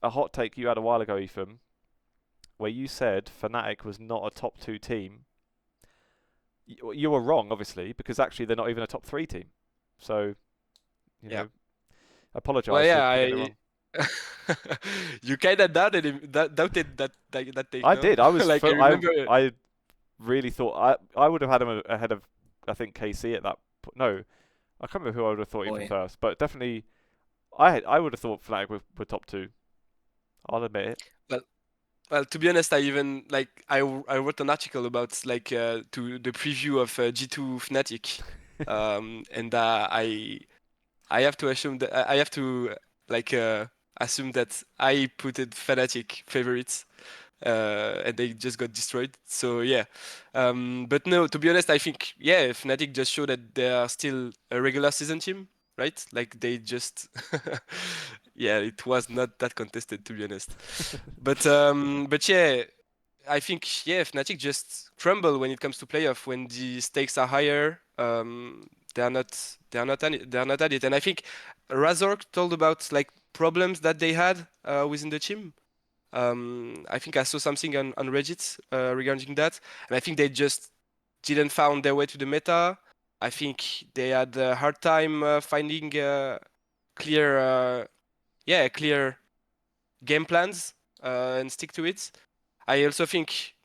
a hot take you had a while ago, Ethan, where you said Fnatic was not a top 2 team. You were wrong, obviously, because actually they're not even a top 3 team. So, you Yeah. know, apologise Well, for yeah, getting it wrong. you kind of doubted that take, I no? did. I was. Like, I remember. I really thought I would have had him ahead of I think KC at that. No, I can't remember who I would have thought even Boy. first, but definitely I would have thought Fnatic were top 2. I'll admit it. Well, to be honest, I wrote an article about to the preview of G2 Fnatic, and I have to assume that I have to assume that I put it Fnatic favorites, and they just got destroyed. So yeah, but no, to be honest, I think yeah, Fnatic just showed that they are still a regular season team, right? Like they just yeah, it was not that contested to be honest. But yeah, I think yeah, Fnatic just crumble when it comes to playoff when the stakes are higher. They're not at it, and I think Razork told about like problems that they had within the team. I think I saw something on Reddit regarding that, and I think they just didn't found their way to the meta. I think they had a hard time finding clear, clear game plans and stick to it. I also think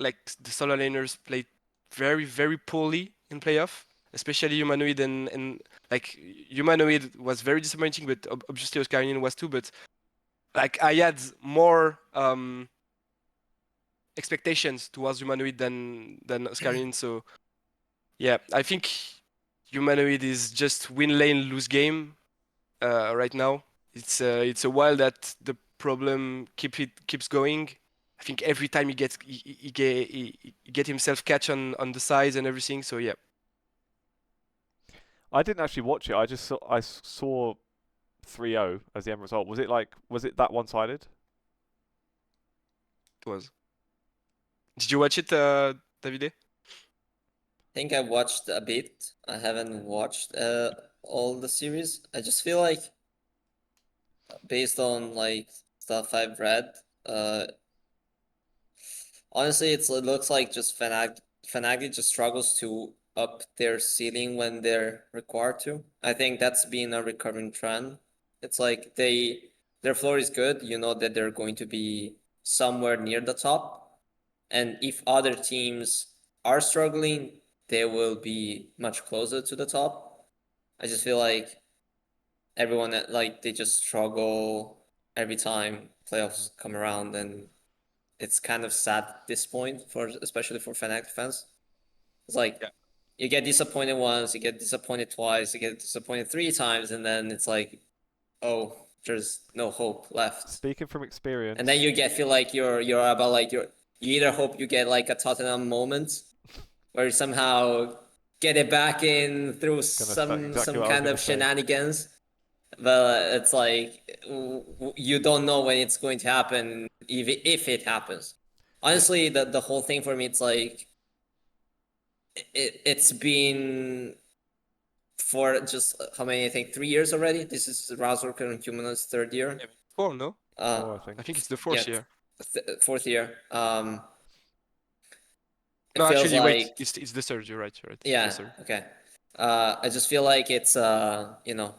like the solo laners played very, very poorly in playoff, especially Humanoid and like Humanoid was very disappointing, but obviously Oscarinian was too. But like I had more expectations towards Humanoid than Oscarinian. So yeah, I think Humanoid is just win lane lose game right now. It's a while that the problem keeps going. I think every time he get himself catch on the sides and everything. So yeah, I didn't actually watch it. I saw 3-0 as the end result. Was it that one-sided? it was. Did you watch it, Davide? I think I watched a bit. I haven't watched all the series. I just feel like based on like stuff I've read, honestly, it looks like just Fnatic just struggles to up their ceiling when they're required to. I think that's been a recurring trend. It's like their floor is good. You know that they're going to be somewhere near the top, and if other teams are struggling, they will be much closer to the top. I just feel like everyone like they just struggle every time playoffs come around, and it's kind of sad at this point for especially for Fnatic fans. It's like Yeah. you get disappointed once, you get disappointed twice, you get disappointed 3 times, and then it's like, oh, there's no hope left. Speaking from experience, And then you feel like you're about like you either hope you get like a Tottenham moment where you somehow get it back in through exactly some what I was kind gonna of say. shenanigans. But it's like you don't know when it's going to happen, if it happens. Honestly, the whole thing for me, it's like it's been for just how many? I think 3 years already. This is Razork and Humanoid's third year. Yeah, 4, no? I think. I think it's the fourth year. Fourth year. It No, feels actually, wait, like it's the third. You're right. You're right. yeah. The third. Okay. I just feel like it's you know,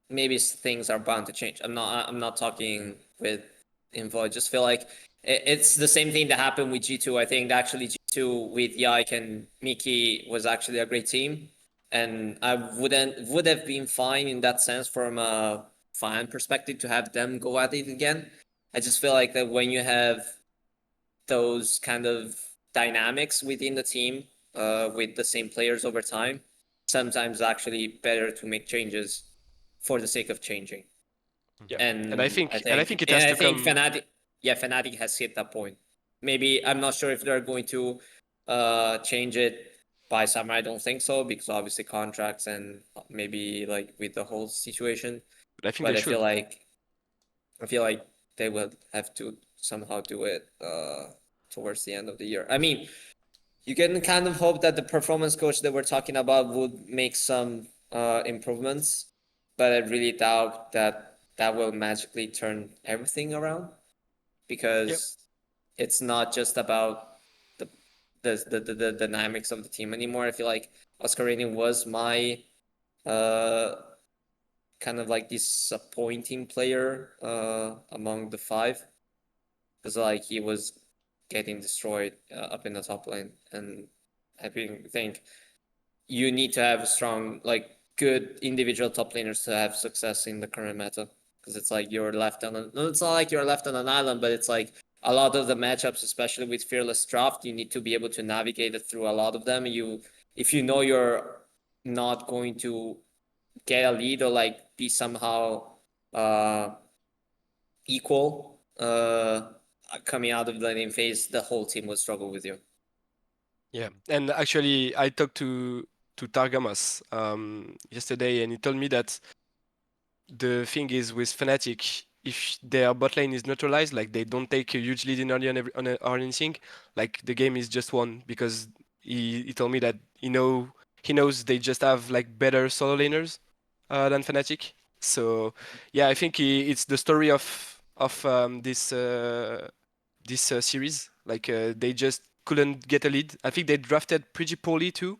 maybe things are bound to change. I'm not talking with info. I just feel like it's the same thing that happened with G2. I think actually G2 with Yike and Miki was actually a great team, and I would have been fine in that sense from a fan perspective to have them go at it again. I just feel like that when you have those kind of dynamics within the team, with the same players over time, sometimes actually better to make changes for the sake of changing. Yeah. And I think it has to come. Fnatic, yeah, Fnatic has hit that point. Maybe I'm not sure if they're going to change it by summer. I don't think so, because obviously contracts and maybe like with the whole situation. But I think But they should. I feel like they will have to somehow do it towards the end of the year. I mean, you can kind of hope that the performance coach that we're talking about would make some improvements, but I really doubt that that will magically turn everything around, because it's not just about the dynamics of the team anymore. I feel like Oscarini was my kind of like disappointing player among the five, because like he was getting destroyed up in the top lane, and I think you need to have a strong, like, good individual top laners to have success in the current meta, because it's like you're left on a, no, it's not like you're left on an island, but it's like a lot of the matchups, especially with Fearless Draft, you need to be able to navigate it through a lot of them. If you know you're not going to get a lead or like be somehow equal coming out of the lane phase, the whole team will struggle with you. Yeah, and actually, I talked to Targamas yesterday, and he told me that the thing is with Fnatic, if their bot lane is neutralized, like they don't take a huge lead in early or anything, like the game is just won, because he told me that he knows they just have like better solo laners than Fnatic. So yeah, I think it's the story of this series. Like they just couldn't get a lead. I think they drafted pretty poorly too.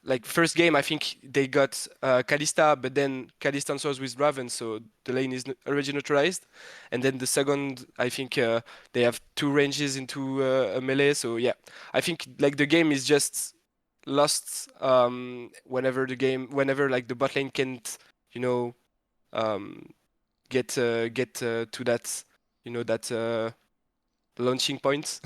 Like first game, I think they got Kalista, but then Kalista answers with Raven, so the lane is already neutralized. And then the second, I think they have 2 ranges into a melee. So yeah, I think like the game is just lost whenever like the bot lane can't, you know, um, get to that, that launching point.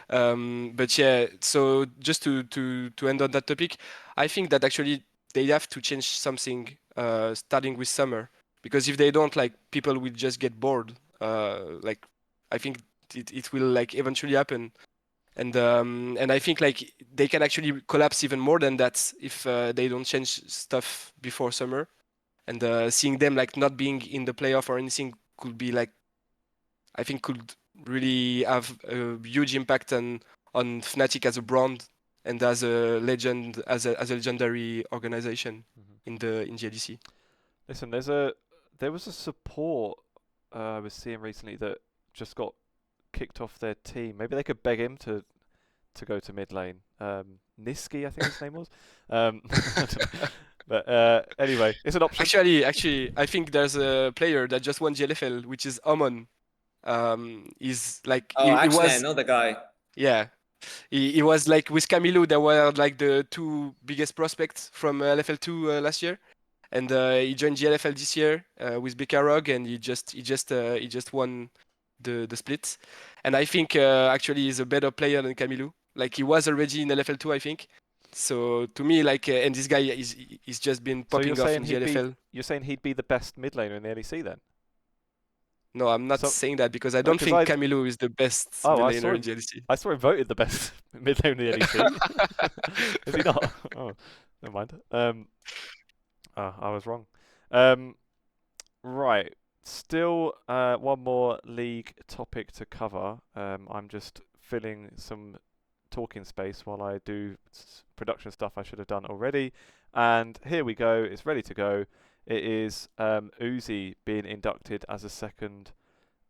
But yeah, so just to end on that topic, I think that actually they have to change something starting with summer, because if they don't, like people will just get bored. Like I think it will like eventually happen. And I think like they can actually collapse even more than that if they don't change stuff before summer. And seeing them like not being in the playoff or anything could be like, I think could really have a huge impact on Fnatic as a brand and as a legend, as a legendary organization in the LEC. Listen, there was a support I was seeing recently that just got kicked off their team. Maybe they could beg him to go to mid lane. Niski, I think his name was. I don't know. But anyway, it's an option. Actually, I think there's a player that just won GLFL, which is Amon. He's like Oh, he actually, I was, know the guy. yeah. He was like with Camilo, they were like the 2 biggest prospects from LFL2 last year. and he joined GLFL this year with Bekarog, and he just won the split. And I think actually he's a better player than Camilo. Like he was already in LFL2, I think. So to me, like, and this guy he's just been So popping off in GLFL. you're saying he'd be the best mid laner in the LEC then? No, I'm not So saying that because I no, don't 'cause think Camilo is the best mid I laner in GLC. saw him voted the best mid laner in the LEC. Is he not? Oh, never mind. I was wrong. Right. Still, one more league topic to cover. I'm just filling some talking space while I do production stuff I should have done already. And here we go. It's ready to go. It is Uzi being inducted as a second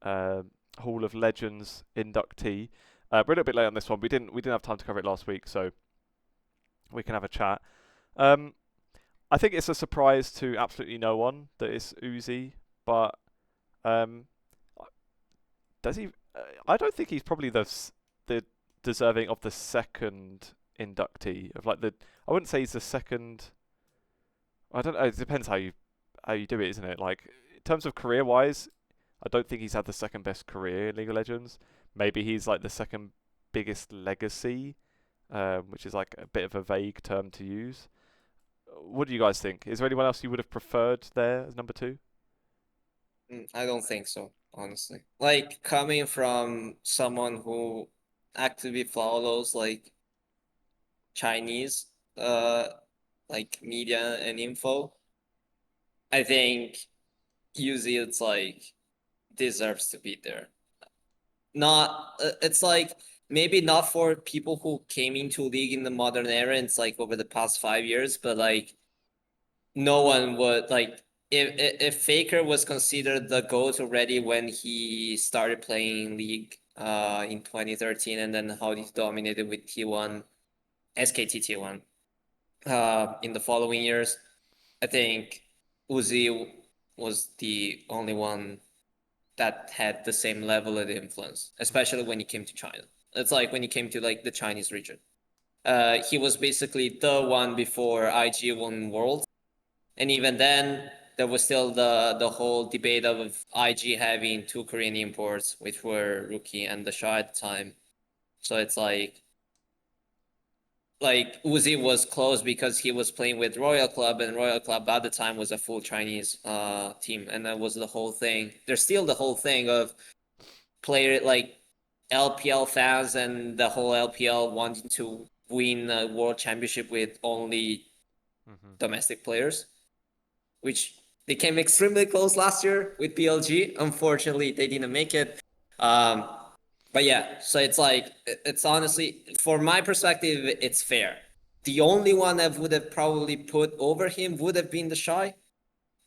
Hall of Legends inductee. We're a little bit late on this one. We didn't have time to cover it last week, so we can have a chat. I think it's a surprise to absolutely no one that it's Uzi, but does he? I don't think he's probably the deserving of the second inductee of like the. I wouldn't say he's the second. I don't know. It depends how you do it, isn't it? Like in terms of career wise, I don't think he's had the second best career in League of Legends. Maybe he's like the second biggest legacy, which is like a bit of a vague term to use. What do you guys think? Is there anyone else you would have preferred there as number 2? I don't think so, honestly. Like coming from someone who actively follows like Chinese like media and info, I think usually it's like deserves to be there. Not it's like maybe not for people who came into League in the modern era, it's like over the past 5 years, but like no one would like if Faker was considered the GOAT already when he started playing League in 2013, and then how he dominated with T1, SKT T1 in the following years, I think Uzi was the only one that had the same level of influence, especially when he came to China. It's like when he came to like the Chinese region. He was basically the one before IG won Worlds. And even then, there was still the whole debate of IG having 2 Korean imports, which were Rookie and the Shah at the time. So it's like Uzi was close because he was playing with Royal Club, and Royal Club at the time was a full Chinese team, and that was the whole thing. There's still the whole thing of player like LPL fans and the whole LPL wanting to win a world championship with only domestic players, which became extremely close last year with PLG. Unfortunately, they didn't make it. But yeah, so it's like, it's honestly, for my perspective, it's fair. The only one that would have probably put over him would have been the Shy,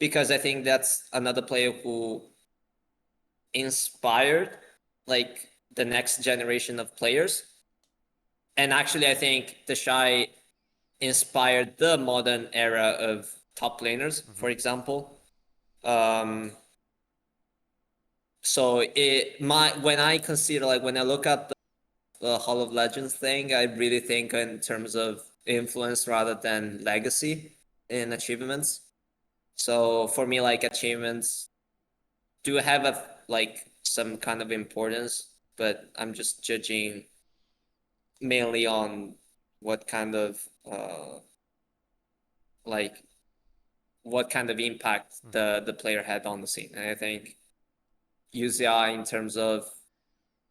because I think that's another player who inspired like the next generation of players. And actually, I think the Shy inspired the modern era of top laners, for example. So when I consider, like when I look at the Hall of Legends thing, I really think in terms of influence rather than legacy in achievements. So for me, like achievements do have like some kind of importance, but I'm just judging mainly on what kind of like what kind of impact the player had on the scene. And I think UZI in terms of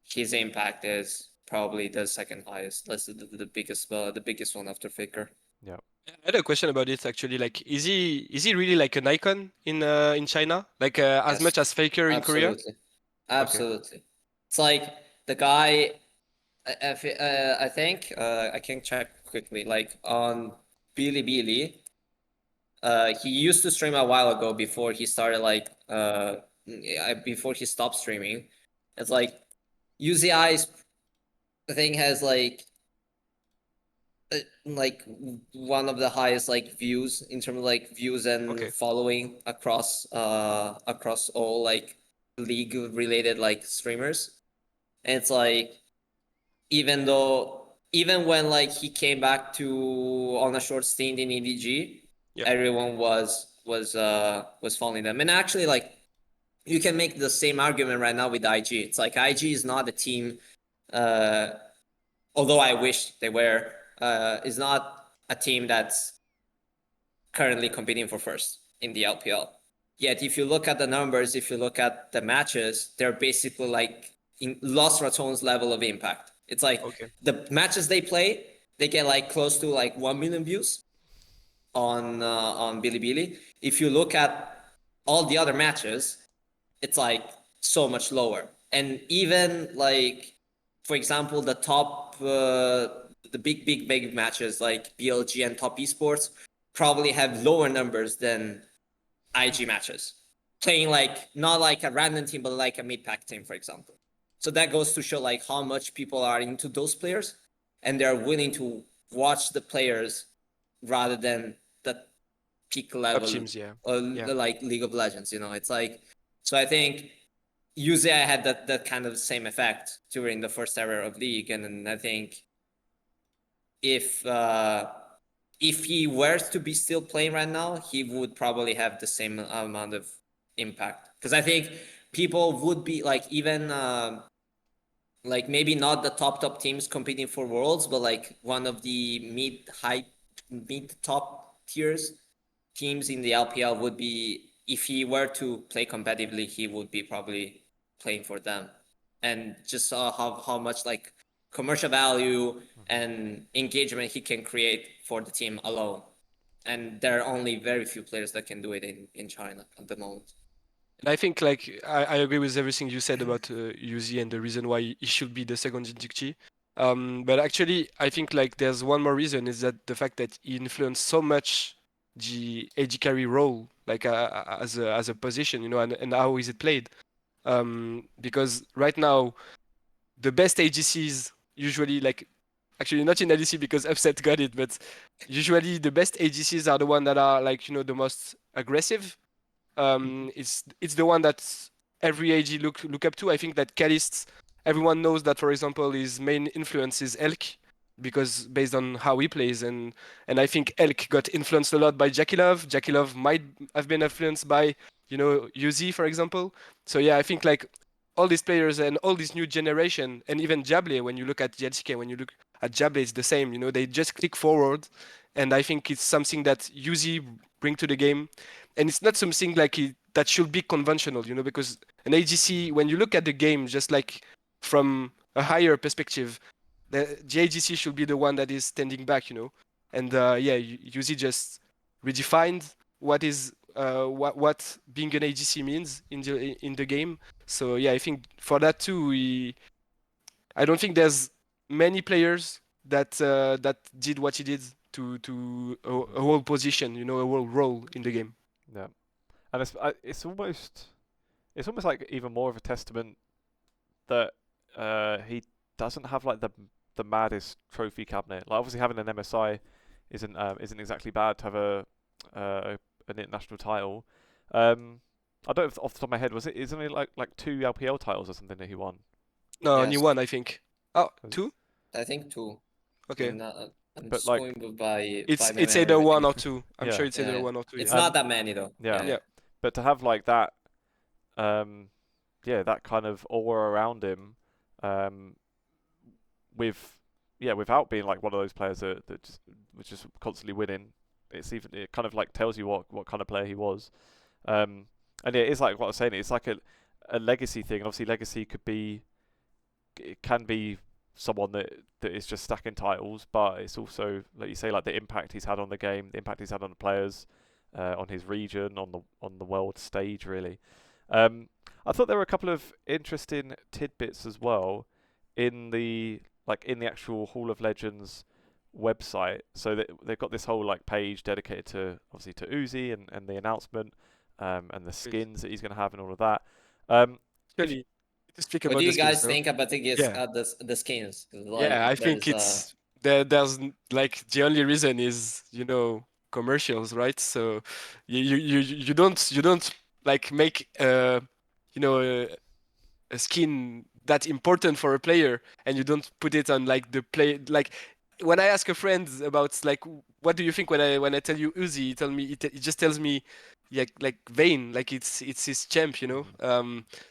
his impact is probably the second highest. That's the biggest one after Faker. Yeah. I had a question about it actually. Like, is he really like an icon in China? Like as Yes, much as Faker in Korea? Absolutely. Okay. It's like the guy. I think I can check quickly. Like on Bilibili, he used to stream a while ago before he started like before he stopped streaming. It's like UZI's thing has like one of the highest like views in terms of like views and Okay. following across all like league related like streamers. And it's like even when like he came back to on a short stint in EDG, Yep. everyone was was following them. And actually, like, you can make the same argument right now with IG. It's like IG is not a team, although I wish they were, is not a team that's currently competing for first in the LPL. Yet, if you look at the numbers, if you look at the matches, they're basically like in Los Ratones level of impact. It's like the matches they play, they get like close to like 1 million views on Bilibili. If you look at all the other matches, it's like so much lower. And even like, for example, the top, the big matches like BLG and Top Esports probably have lower numbers than IG matches. Playing like, not like a random team, but like a mid-pack team, for example. So that goes to show like how much people are into those players and they're willing to watch the players rather than the peak level teams, like League of Legends, you know. It's like, so I think usually I had that kind of same effect during the first era of League, and I think if he were to be still playing right now, he would probably have the same amount of impact, because I think people would be like, even like maybe not the top teams competing for Worlds, but like one of the mid top tiers teams in the LPL would be, if he were to play competitively, he would be probably playing for them. And just saw how much like commercial value and engagement he can create for the team alone. And there are only very few players that can do it in China at the moment. And I think like I agree with everything you said about Yuzi and the reason why he should be the second Jinjikchi. But actually, I think like there's one more reason, is that the fact that he influenced so much the AD carry role, like as a position, you know, and how is it played? Because right now, the best AGCs usually, like, actually not in LEC because Upset got it, but usually the best AGCs are the one that are like, you know, the most aggressive. It's the one that every AG look up to. I think that Calist, everyone knows that, for example, his main influence is Elk, because based on how he plays, and I think Elk got influenced a lot by Jakilov. Jakilov might have been influenced by, you know, Yuzi, for example. So yeah, I think like all these players and all this new generation, and even Jable, when you look at JLCK, when you look at Jable, it's the same. You know, they just click forward, and I think it's something that Yuzi bring to the game, and it's not something like that should be conventional, you know, because an AGC, when you look at the game, just like from a higher perspective, the AGC should be the one that is standing back, you know. And yeah, Yuzi just redefined what is what being an AGC means in the game. So yeah, I think for that too, I don't think there's many players that that did what he did to a whole position, you know, a whole role in the game. Yeah, and it's almost like even more of a testament that he doesn't have like the maddest trophy cabinet. Like obviously having an MSI isn't exactly bad to have an international title. I don't know if off the top of my head, is only like 2 LPL titles or something that he won? No, Yes. only one, I think. Oh, 2? I think 2. Okay. I'm But just like, going by It's memory, either I 1 think. or 2. I'm sure it's either 1 or 2. It's Yeah. not that many though. Yeah. But to have like that, that kind of aura around him, without being like one of those players that was just constantly winning. It kind of like tells you what kind of player he was. And yeah, it is like what I was saying. It's like a legacy thing. And obviously, legacy can be someone that is just stacking titles, but it's also, like you say, like the impact he's had on the game, the impact he's had on the players, on his region, on the world stage, really. I thought there were a couple of interesting tidbits as well in the actual Hall of Legends website. So they've got this whole like page dedicated to obviously to Uzi and the announcement, and the skins that he's going to have and all of that. Actually, to speak What about do you the guys skins, no? think about Yeah. the skins? Like, Yeah, I think it's there's like the only reason is, you know, commercials, right? So you don't like make you know a skin that important for a player, and you don't put it on like the play. Like when I ask a friend about like what do you think when I tell you Uzi, he just tells me yeah, like Vayne, like it's his champ, you know.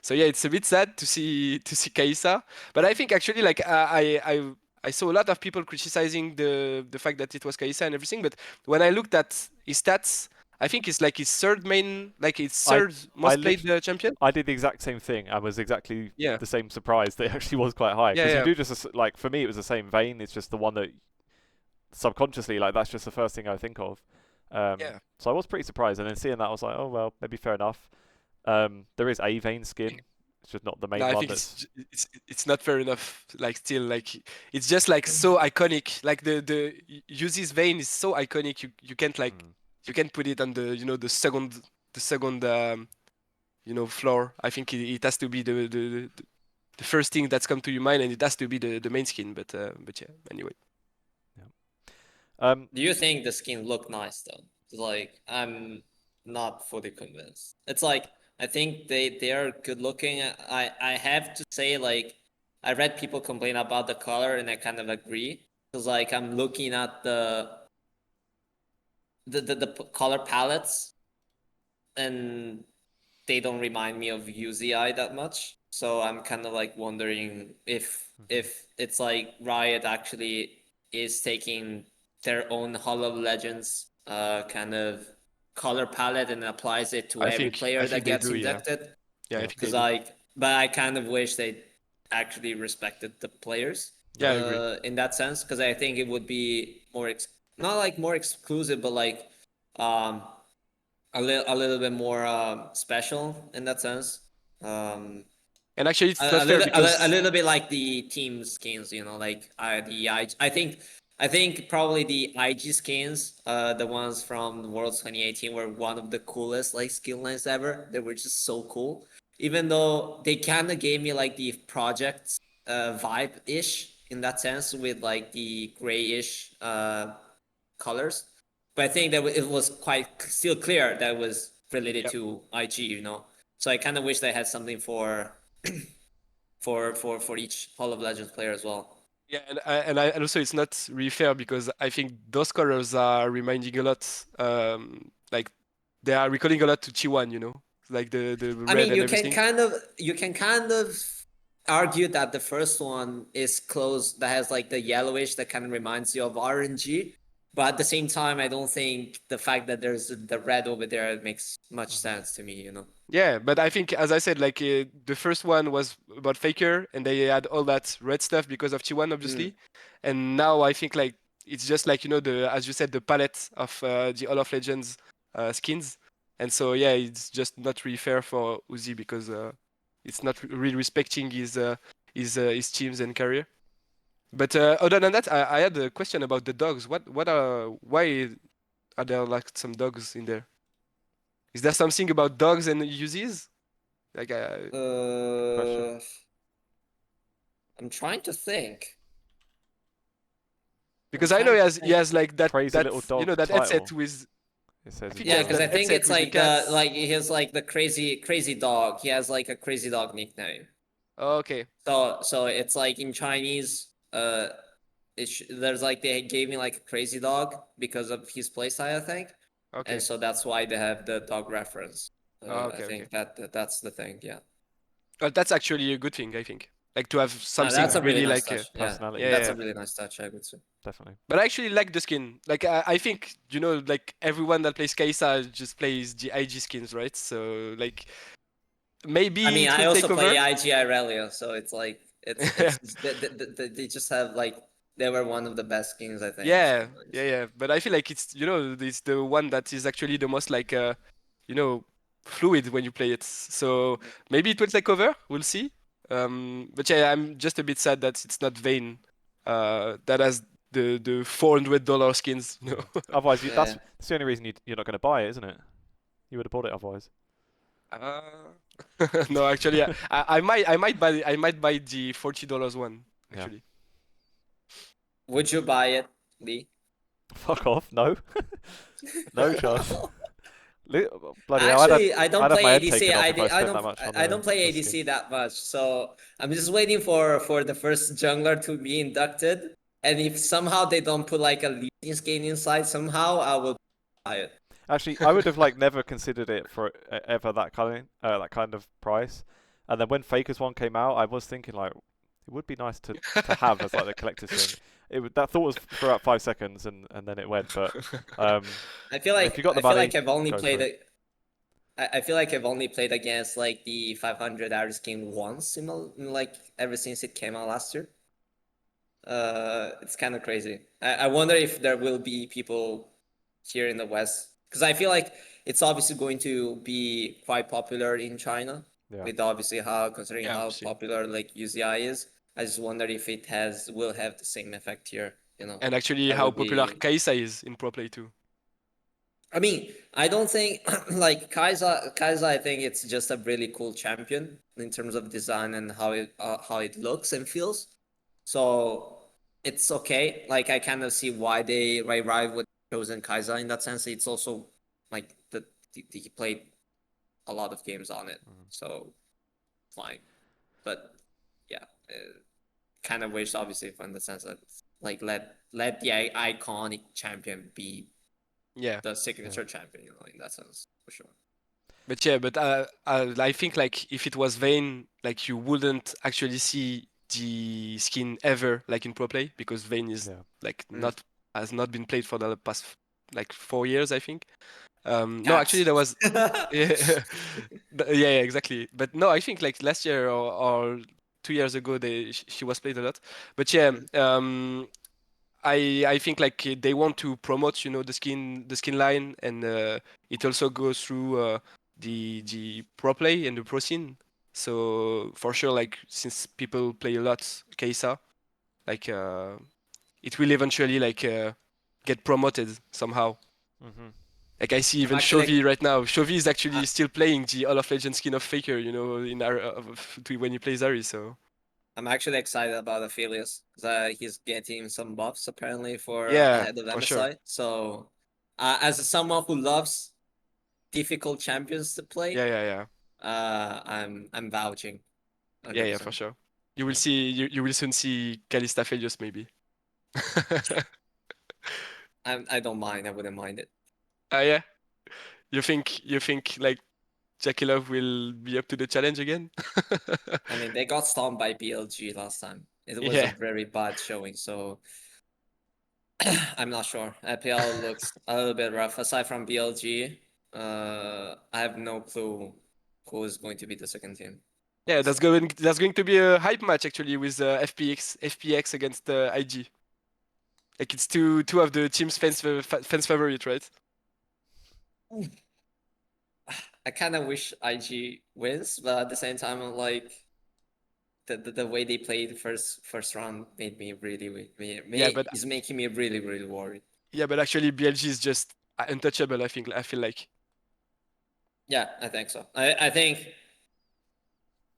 So yeah, it's a bit sad to see Kai'Sa, but I think actually like I saw a lot of people criticizing the fact that it was Kai'Sa and everything, but when I looked at his stats, I think it's like his third main, like his third I most played champion. I did the exact same thing. I was exactly Yeah, the same surprise that it actually was quite high. yeah, Because you yeah, do just like for me, it was the same vein. It's just the one that subconsciously, like that's just the first thing I think of. yeah. So I was pretty surprised, and then seeing that, I was like, oh well, maybe fair enough. There is a vein skin. It's just not the main No, I one. think That's it's not fair enough. Like still, like it's just like so iconic. Like the Yuzi's vein is so iconic. You can't like you can't put it on the the second floor. I think it has to be the first thing that's come to your mind, and it has to be the main skin. But yeah. Anyway, Do you think the skin look nice though? Like I'm not fully convinced. It's like I think they are good looking. I have to say like I read people complain about the color and I kind of agree because like I'm looking at the color palettes and they don't remind me of UZI that much. So I'm kind of like wondering if it's like Riot actually is taking their own Hall of Legends kind of color palette and applies it to every player I that think they gets do. Yeah, inducted. yeah. I think they Because do. but I kind of wish they actually respected the players Yeah, I agree. in that sense because I think it would be more not like more exclusive but like um a little bit more special in that sense. And actually, it's not A fair little a because little bit like the team skins, you know, like I think probably the IG skins, the ones from Worlds 2018 were one of the coolest like skill lines ever. They were just so cool. Even though they kind of gave me like the project vibe ish in that sense with like the grayish colors. But I think that it was quite still clear that it was related yeah. to IG, you know. So I kind of wish they had something for for each Hall of Legends player as well. Yeah, and also it's not really fair because I think those colors are reminding a lot, like they are recalling a lot to T1, you know, like the I red mean, and everything. you can kind of argue that the first one is close that has like the yellowish that kind of reminds you of RNG. But at the same time, I don't think the fact that there's the red over there makes much sense to me, you know. Yeah, but I think, as I said, like the first one was about Faker, and they had all that red stuff because of T1, obviously. And now I think like it's just like the as you said the palette of the Hall of Legends skins, and so yeah, it's just not really fair for Uzi because it's not really respecting his teams and career. But other than that, I had a question about the dogs. Why are there like some dogs in there? Is there something about dogs and Uzis? Like good question. I'm trying to think. because I know he has like Crazy little dog that headset title. with It says I his think he Yeah, has bio. because I that think headset it's with the like the cats. like he has like the crazy dog. He has like a crazy dog nickname. Oh, okay. So it's like in Chinese, there's like they gave me like a crazy dog because of his playstyle, I think, and Okay. so that's why they have the dog reference. Oh, I okay, okay. think that's the thing. Yeah, But that's actually a good thing, I think. Like to have something that's a really really nice like touch. Yeah, Personality. yeah, that's yeah. a really nice touch. I would say. Definitely. But I actually like the skin. Like I think like everyone that plays Kai'Sa just plays the IG skins, right? So like I maybe mean, it I will also take play over. IGI Relia, so it's like they just have like they were one of the best skins, I think. So, Yeah, yeah, yeah. But I feel like it's it's the one that is actually the most like you know fluid when you play it. So maybe it will take over. We'll see. But yeah, I'm just a bit sad that it's not Vayne that has the $400 skins. You know. Otherwise, yeah. that's the only reason you're not going to buy it, isn't it? You would have bought it otherwise. Uh, no, actually, I might buy the $40 one. Yeah. Actually. Would you buy it, Lee? Fuck off. No. No chance. Bloody hell, Actually, I don't I'd have my play head ADC. taken off if I spent that much on I don't play the skin. ADC that much. So I'm just waiting for the first jungler to be inducted. And if somehow they don't put like a leading skin inside, somehow I will buy it. Actually, I would have like never considered it for ever that kind of price. And then when Faker's one came out, I was thinking like it would be nice to have as like the collector's thing. That thought was for about 5 seconds, and then it went. But if you got the I feel money, like I've only go played for it. I feel like I've only played against like the 500 Aries King once like ever since it came out last year. It's kind of crazy. I wonder if there will be people here in the West, because I feel like it's obviously going to be quite popular in China, Yeah. with obviously considering Yeah, how obviously. popular like UZI is. I just wonder if it will have the same effect here. And actually, That how would popular be. Kaisa is in pro play too. I mean, I don't think like Kaiser. I think it's just a really cool champion in terms of design and how it looks and feels. So it's okay. Like I kind of see why they right with chosen Kaiser in that sense. It's also like he played a lot of games on it, so fine. But yeah, kind of wish obviously from the sense that like let the iconic champion be Yeah. the signature champion, in that sense for sure. But yeah, but I think like if it was Vayne, like you wouldn't actually see the skin ever like in pro play because Vayne is Yeah. like Mm. has not been played for the past like 4 years, I think. No, actually Cats. there was yeah, yeah, exactly. But no, I think like last year or 2 years ago she was played a lot. But yeah, I think like they want to promote the skin line, and it also goes through the pro play and the pro scene. So for sure, like since people play a lot Kai'Sa, like it will eventually like get promoted somehow. Mhm. Like I see I'm even actually Shovi right now. Shovi is I, actually still playing the All of Legends skin of Faker, in when he plays Ari. So I'm actually excited about Aphelios because he's getting some buffs apparently for yeah, ahead of for sure. MSI. So, as someone who loves difficult champions to Yeah, play, yeah, yeah, I'm vouching, yeah, yeah, for 100%. sure. You will Yeah. see. You will soon see Kalista Felios maybe. I don't mind. I wouldn't mind it. Yeah. You think like Jackie Love will be up to the challenge again? I mean, they got stomped by BLG last time. It was a Yeah. very bad showing, so I'm not sure. IPL looks a little bit rough. Aside from BLG, I have no clue who is going to be the second team, Yeah, honestly. that's going to be a hype match actually with FPX against IG. Like it's two of the team's fans favorite, right? I kind of wish IG wins, but at the same time, I'm like the way they played the first round made me really Yeah, but is making me really worried. actually BLG is just untouchable. I feel like. Yeah, I think so. I think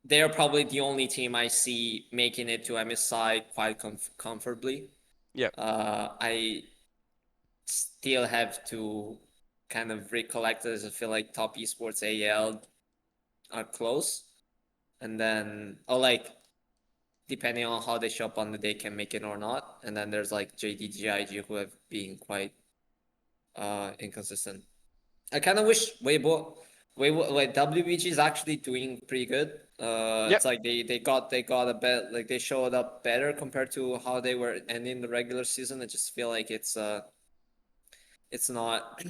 they're probably the only team I see making it to MSI quite comfortably. Yeah. I still have to kind of recollect as I feel like top esports AL are close, and then like depending on how they show up on the day can make it or not. And then there's like JDGIG who have been quite inconsistent. I kind of wish Weibo like WBG is actually doing pretty good. Yeah. It's like they got a bit like they showed up better compared to how they were ending the regular season. I just feel like it's not.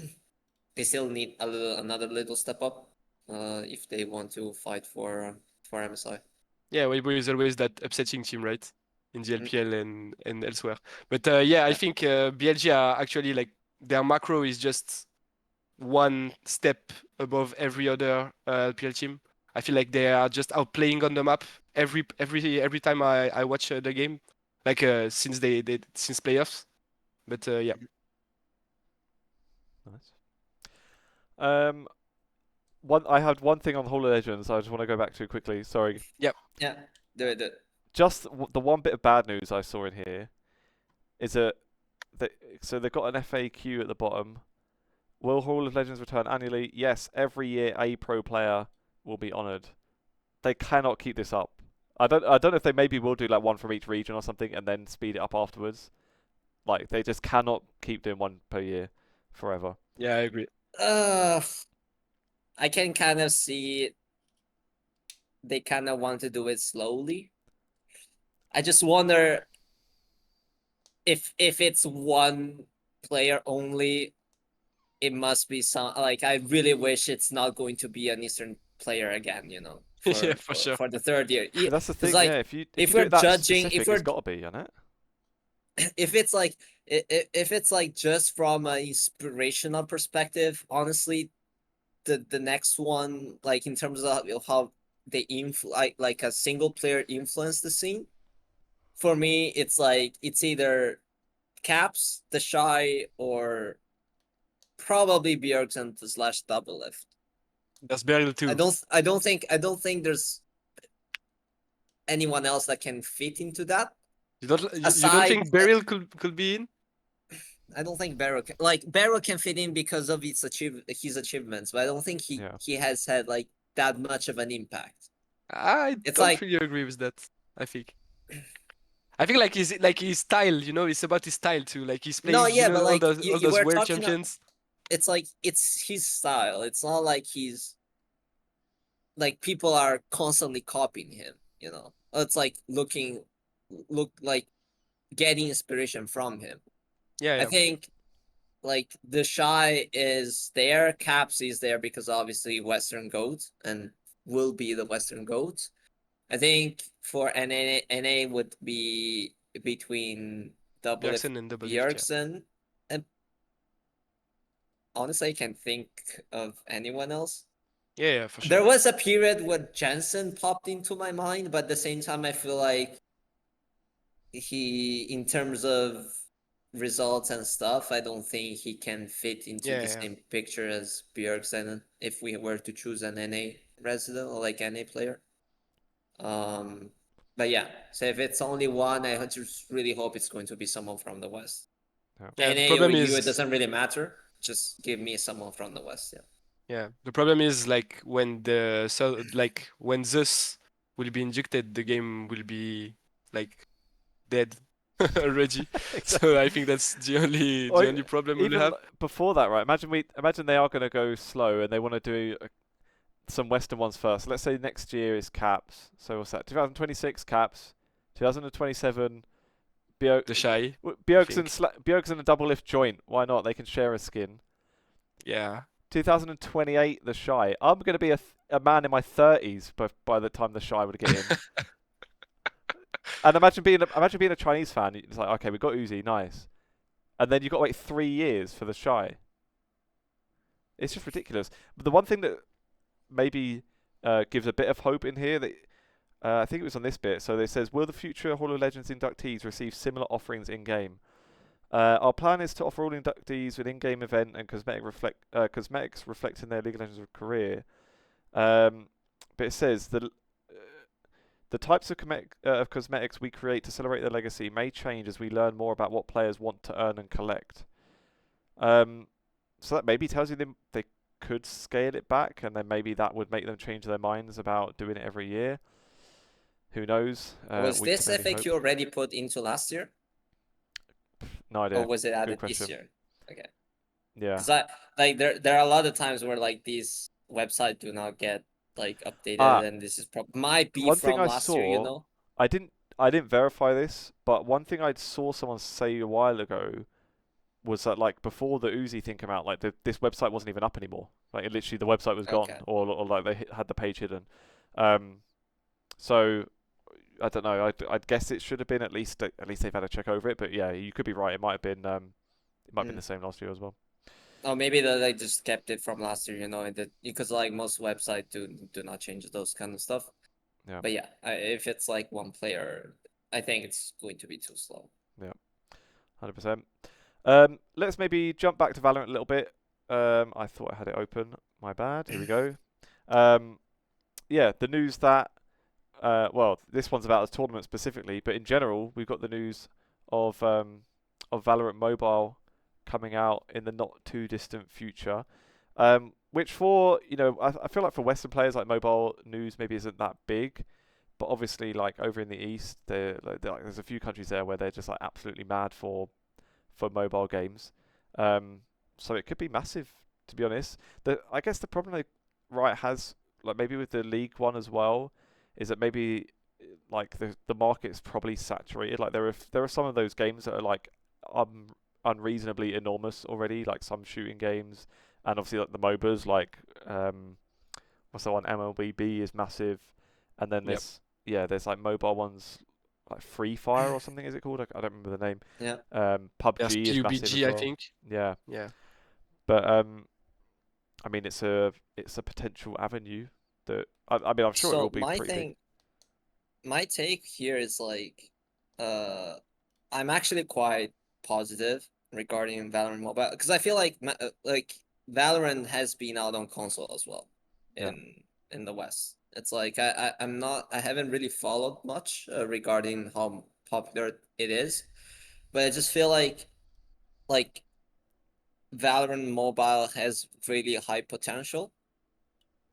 They still need another little step up if they want to fight for MSI. Yeah, Weibo is always that upsetting team, right? In the Mm, LPL and elsewhere. But yeah, I yeah. think BLG are actually like their macro is just one step above every other LPL team. I feel like they are just outplaying on the map every time I watch the game, like since since playoffs. But yeah, Nice. Um, I had one thing on Hall of Legends. I just want to go back to quickly. Sorry. yeah, Yeah, the Just the one bit of bad news I saw in here is that so they've got an FAQ at the bottom. Will Hall of Legends return annually? Yes, every year a pro player will be honoured. They cannot keep this up. I don't know if they maybe will do like one from each region or something and then speed it up afterwards. Like they just cannot keep doing one per year forever. yeah, I agree. I can kind of see they kind of want to do it slowly. I just wonder if it's one player only, it must be some like I really wish it's not going to be an Eastern player again, Yeah, for for sure. for the third year. But that's the Because thing, yeah. like If you if do we're it that judging, if specific, we're it's got to be, isn't it? if it's like if it's like just from an inspirational perspective, honestly, the next one, like in terms of how they like a single player influence the scene, for me, it's like it's either Caps, the Shy, or probably Bjergsen slash double lift. There's Beryl too. I don't think there's anyone else that can fit into that. You don't Aside, think Beryl could be in? I don't think Barrow can fit in because of his achievements, but I don't think Yeah. he has had like that much of an impact. I It's don't like really agree with that. I think. I think like his style, it's about his style too. Like he's no, playing, yeah, but like all you those were world talking. champions. It's like it's his style. It's not like he's like people are constantly copying him. It's like look like getting inspiration from him. Yeah, I yeah. think like the Shy is there, Caps is there because obviously Western GOAT and will be the Western GOAT. I think for NA would be between Double If Bjergsen and double lift, yeah. Bjergsen, and honestly I can't think of anyone else. Yeah, yeah, for There sure. was a period where Jensen popped into my mind, but at the same time I feel like he, in terms of results and stuff, I don't think he can fit into Yeah, the yeah. same picture as Bjergsen if we were to choose an NA resident or like NA player. But yeah, so if it's only one, I just really hope it's going to be someone from the West. Yeah, the NA or problem EU, it is doesn't really matter. Just give me someone from the West. Yeah. yeah, the problem is like when Zeus will be injected, the game will be like dead already. So I think that's Or the only problem we'll even have. before that, right? Imagine they are going to go slow and they want to do some Western ones first. Let's say next year is Caps. So what's that? 2026 Caps, 2027 The Shy, I Bjergsen think. Bjergsen and double lift joint. Why not? They can share a skin. Yeah. 2028 the Shy. I'm going to be a man in my 30s by the time the Shy would get in. And imagine being a Chinese fan. It's like, okay, we got Uzi, nice, and then you've got to wait 3 years for the Shy. It's just ridiculous. But the one thing that maybe gives a bit of hope in here that I think it was on this bit. So it says, will the future Hall of Legends inductees receive similar offerings in game? Our plan is to offer all inductees an in-game event and cosmetics reflecting their League of Legends career. But it says the types of cosmetics we create to celebrate their legacy may change as we learn more about what players want to earn and collect. So that maybe tells you they could scale it back, and then maybe that would make them change their minds about doing it every year. Who knows? Was We this can only FAQ hope. already put into last year, No idea. or was it Good added question. this year? Okay. Yeah. Because I like there are a lot of times where like these websites do not get like updated, Ah, and this is might be one thing from I last year, you saw, know? I didn't verify this, but one thing I saw someone say a while ago was that like before the Uzi thing came out, like this website wasn't even up anymore. Like literally the website was gone, Okay. or like they had the page hidden. So I don't know. I'd guess it should have been at least they've had a check over it. But yeah, you could be right. It might have been the same last year as well. Oh, maybe they just kept it from last year, because like most websites do not change those kind of stuff. Yeah. But yeah, if it's like one player, I think it's going to be too slow. Yeah, 100%. Let's maybe jump back to Valorant a little bit. I thought I had it open. My bad. Here we go. Yeah, the news that well, this one's about the tournament specifically, but in general, we've got the news of Valorant Mobile coming out in the not too distant future. Which for I feel like for Western players, like mobile news maybe isn't that big, but obviously like over in the East, there's a few countries there where they're just like absolutely mad for mobile games. So it could be massive to be honest. I guess the problem that Riot has, like maybe with the League one as well, is that maybe like the market's probably saturated. Like there are some of those games that are like unreasonably enormous already, like some shooting games, and obviously like the MOBAs, like what's that one? MLBB is massive, and then Yep. there's like mobile ones like Free Fire or something. Is it called? I don't remember the name. Yeah. PUBG is massive as PUBG, I well. think. Yeah, Yeah. but I mean it's a potential avenue that I mean I'm sure it will So be pretty big. my take here is like, I'm actually quite positive regarding Valorant Mobile because I feel like Valorant has been out on console as well Yeah. in the West. It's like I haven't really followed much regarding how popular it is, but I just feel like Valorant Mobile has really high potential,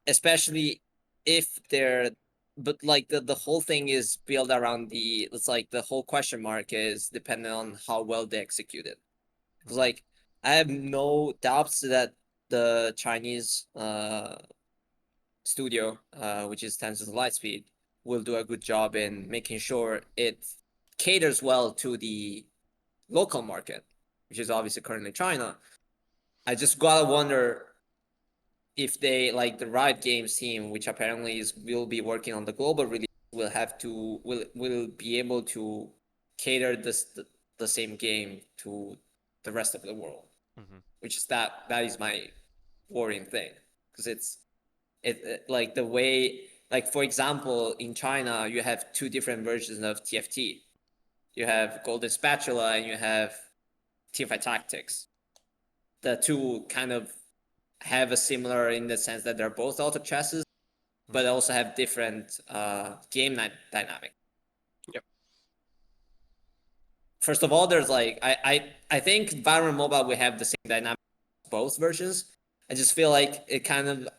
especially if they're but like the whole thing is built around it's like the whole question mark is dependent on how well they execute it. Because like I have no doubts that the Chinese studio, which is Tencent Lightspeed, will do a good job in making sure it caters well to the local market, which is obviously currently China. I just gotta wonder if they like the Riot Games team, which apparently will be working on the global release, will be able to cater the same game to the rest of the world, which is that is my worrying thing because it like the way like for example in China you have two different versions of TFT. You have Golden Spatula and you have Teamfight Tactics. The two kind of have a similar in the sense that they're both auto chesses, but also have different game dynamic. Yep. First of all, there's like I think Valorant Mobile will have the same dynamic both versions. I just feel like it kind of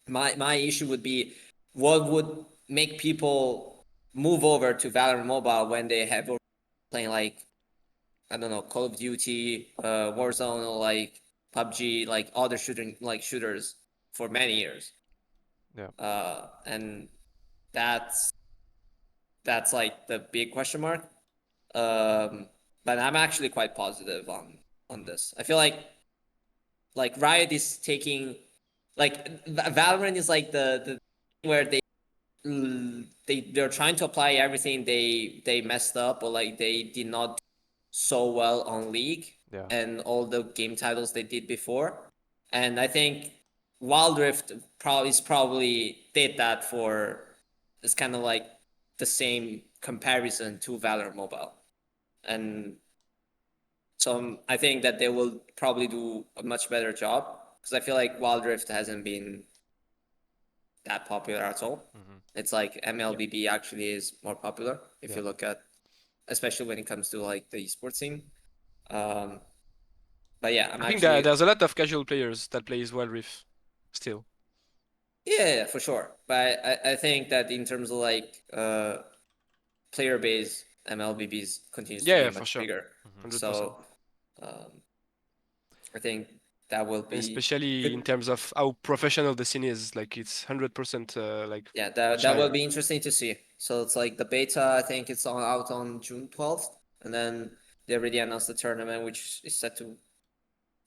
my issue would be what would make people move over to Valorant Mobile when they have playing like I don't know Call of Duty, Warzone, or like PUBG, like other shooters for many years. Yeah. And that's like the big question mark. But I'm actually quite positive on this. I feel like Riot is taking like Valorant is like the where they're trying to apply everything they messed up or like they did not do so well on League Yeah. and all the game titles they did before. And I think Wild Rift probably did that for it's kind of like the same comparison to Valor Mobile. And so I think that they will probably do a much better job because I feel like Wild Rift hasn't been that popular at all. It's like MLBB actually is more popular if you look at, especially when it comes to like the esports scene. But yeah, I think that there's a lot of casual players that plays Wild Rift still. Yeah, for sure. But I think that in terms of like player base, MLBBs continues to be for much sure. bigger. 100%. So I think that will be especially good. in terms of how professional the scene is. Like it's 100% like Yeah, that will be interesting to see. So it's like the beta. I think it's out on June 12th, and then they already announced the tournament, which is set to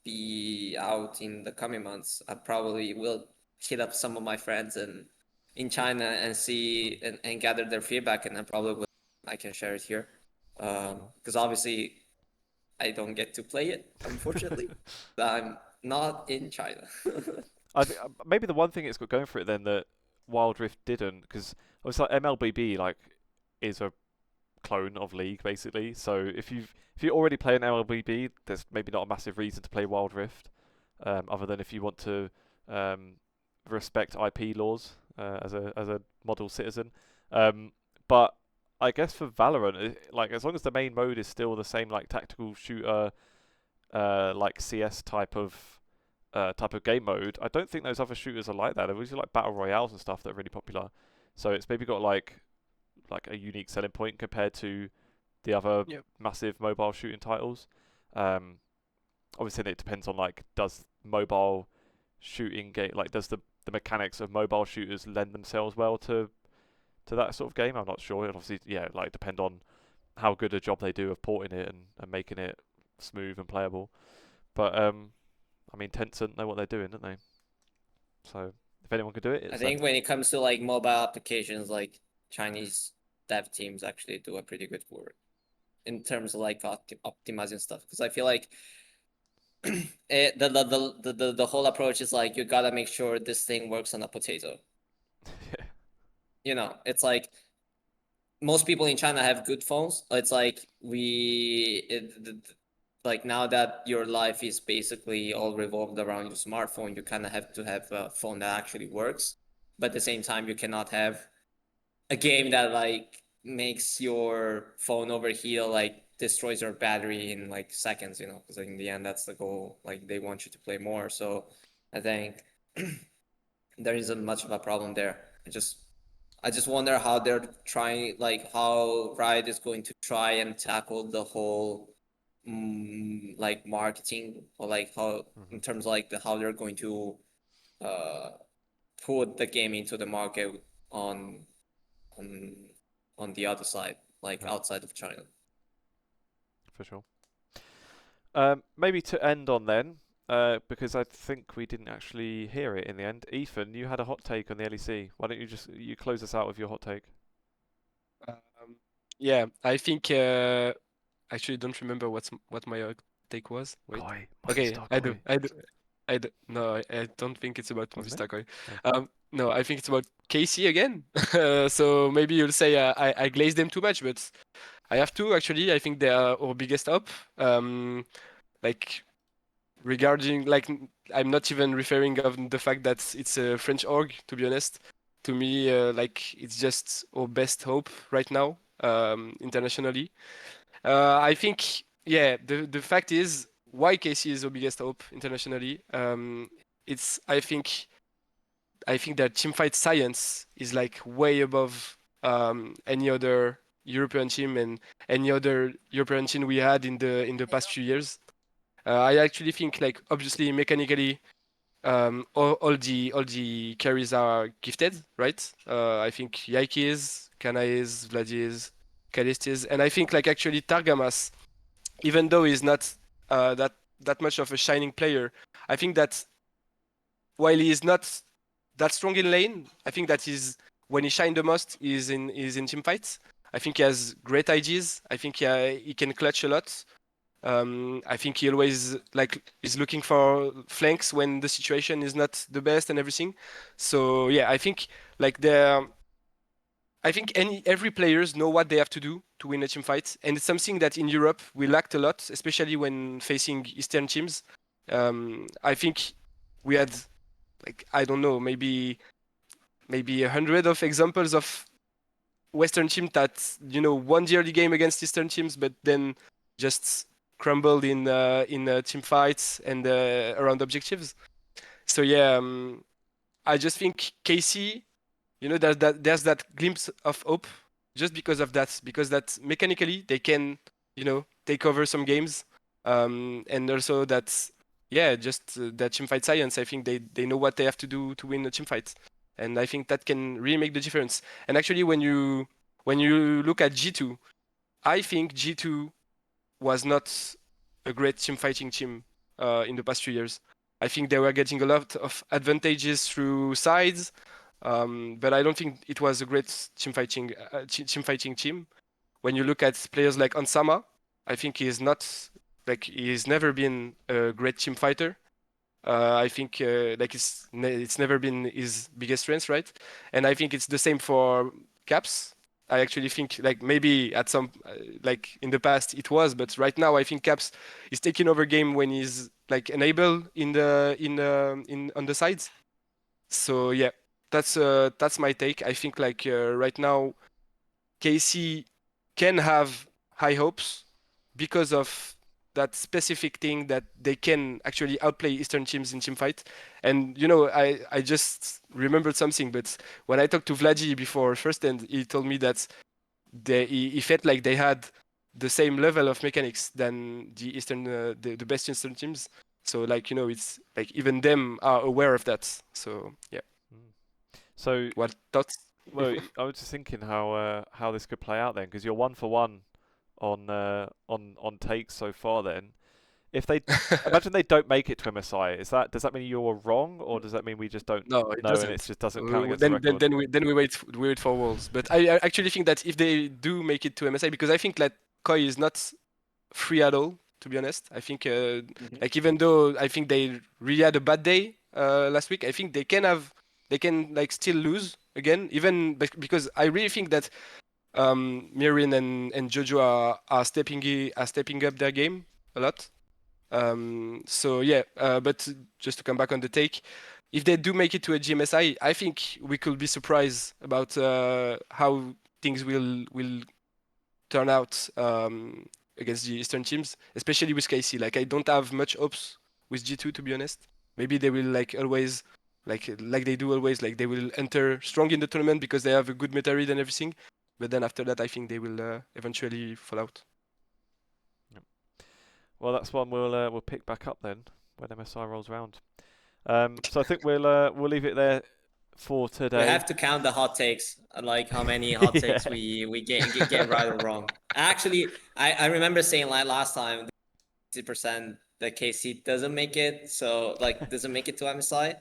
be out in the coming months. I probably will hit up some of my friends in China and see and gather their feedback, and then I can share it here. Because obviously I don't get to play it, unfortunately. I'm not in China. I think maybe the one thing it's got going for it then that Wild Rift didn't, because obviously like MLBB like is a clone of League basically. So if you already play an MLBB, there's maybe not a massive reason to play Wild Rift, other than if you want to respect IP laws as a model citizen. But I guess for Valorant, like as long as the main mode is still the same like tactical shooter, like CS type of game mode, I don't think those other shooters are like that. They're usually like battle royales and stuff that are really popular. So it's maybe got like a unique selling point compared to the other massive mobile shooting titles. obviously it depends on like does mobile shooting game like does the mechanics of mobile shooters lend themselves well to that sort of game. I'm not sure. It obviously like depend on how good a job they do of porting it and making it smooth and playable. But I mean Tencent know what they're doing, don't they? So if anyone could do it, I it's think them. when it comes to like mobile applications, like Chinese dev teams actually do a pretty good work in terms of like optimizing stuff. Because I feel like the whole approach is like you gotta make sure this thing works on a potato. Yeah. You know, it's like most people in China have good phones. It's like like now that your life is basically all revolved around your smartphone, you kind of have to have a phone that actually works. But at the same time, you cannot have a game that like makes your phone overheat, like destroys your battery in like seconds, you know, because in the end that's the goal. Like they want you to play more. So I think there isn't much of a problem there. I just wonder how they're trying, like how Riot is going to try and tackle the whole like marketing, or like how in terms of like how they're going to uh put the game into the market on on on the other side, like Yeah, outside of China. for sure. Maybe to end on then, because I think we didn't actually hear it in the end. Ethan, you had a hot take on the LEC. Why don't you close us out with your hot take? Yeah, I think actually don't remember what my take was. Wait. Koi, Okay, Movistar I do. Koi, I do. No, I don't think it's about wasn't it? Movistar Koi. Oh. No, I think it's about Casey again. So maybe you'll say I glazed them too much, but I have to actually. I think they are our biggest up. Like regarding like I'm not even referring of the fact that it's a French org. To be honest, to me, like it's just our best hope right now internationally. I think, yeah, the fact is why KC is the biggest hope internationally. It's I think that teamfight science is like way above any other European team and any other European team we had in the past few years. I actually think like obviously mechanically all the carries are gifted, right? I think Yaiki is, Kana is, Vladi is, Kalist is, and I think like actually Targamas, even though he's not that much of a shining player, I think that while he is not that strong in lane, I think that he's when he shine the most is in team fights. I think he has great IGs. I think he can clutch a lot. I think he always like is looking for flanks when the situation is not the best and everything. So yeah, I think like I think every players know what they have to do to win a team fight, and it's something that in Europe we lacked a lot, especially when facing Eastern teams. I think we had like I don't know, maybe 100 of examples of Western team that won the early game against Eastern teams, but then just crumbled in team fights and around objectives. So yeah, I just think KC, there's that glimpse of hope just because of that, because that mechanically they can take over some games, and also that yeah, just that team fight science. I think they know what they have to do to win a team fight, and I think that can really make the difference. And actually, when you look at G2, I think G2 was not a great team fighting team in the past few years. I think they were getting a lot of advantages through sides, but I don't think it was a great team fighting team. When you look at players like Ansama, I think he's not like he's never been a great team fighter. I think like it's never been his biggest strength, right? And I think it's the same for Caps. I actually think like maybe at some like in the past it was, but right now I think Caps is taking over game when he's like enabled in on the sides. So yeah, that's my take. I think like right now KC can have high hopes because of that specific thing that they can actually outplay Eastern teams in team fight. And I just remembered something, but when I talked to Vladi before first, and he told me that he felt like they had the same level of mechanics than the Eastern, the best Eastern teams. So like, you know, it's like even them are aware of that. So yeah. So, What thoughts? well, I was just thinking how this could play out then, because you're 1-for-1 on takes so far. Then, if they imagine they don't make it to MSI, does that mean you're wrong, or does that mean we just don't No, it know and it doesn't. just doesn't count against the Then record? then we wait for Worlds. But I actually think that if they do make it to MSI, because I think that Koi is not free at all, to be honest. I think like even though I think they really had a bad day last week, I think they can like still lose again, even because I really think that Mirin and Jojo are stepping up their game a lot. So yeah, but just to come back on the take, if they do make it to a GMSI, I think we could be surprised about how things will turn out against the Eastern teams, especially with KC. Like I don't have much hopes with G2, to be honest. Maybe they will like always like they do always, like they will enter strong in the tournament because they have a good meta read and everything. But then after that, I think they will eventually fall out. Well, that's one we'll pick back up then when MSI rolls around. So I think we'll leave it there for today. We have to count the hot takes, like how many hot takes Yeah. we get right or wrong. Actually, I remember saying like last time, 60% that KC doesn't make it, so like doesn't make it to MSI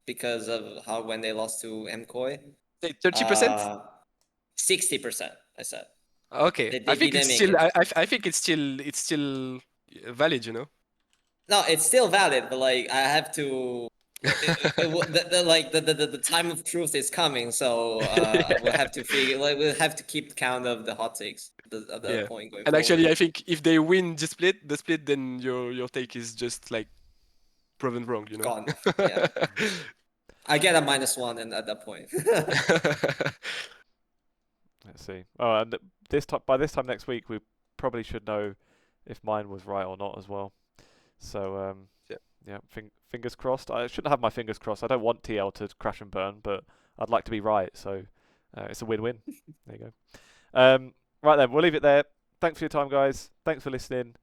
because of how when they lost to MKOI. 30%? 60%, I said. Okay, They I think didn't it's make still. it. I think it's still valid, you know. No, it's still valid, but like I have to. The time of truth is coming, so we'll have to figure. Like we'll have to keep count of the hot takes at that Yeah. point going And forward. actually, I think if they win the split, then your take is just like proven wrong, you know. Gone. Yeah. I get a -1 and at that point. Let's see. Oh, and by this time next week, we probably should know if mine was right or not as well. So yeah, fingers crossed. I shouldn't have my fingers crossed. I don't want TL to crash and burn, but I'd like to be right. So it's a win-win. There you go. Right then, we'll leave it there. Thanks for your time, guys. Thanks for listening.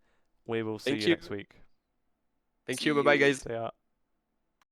We will see you next week. Thank you. Bye bye, guys. See ya.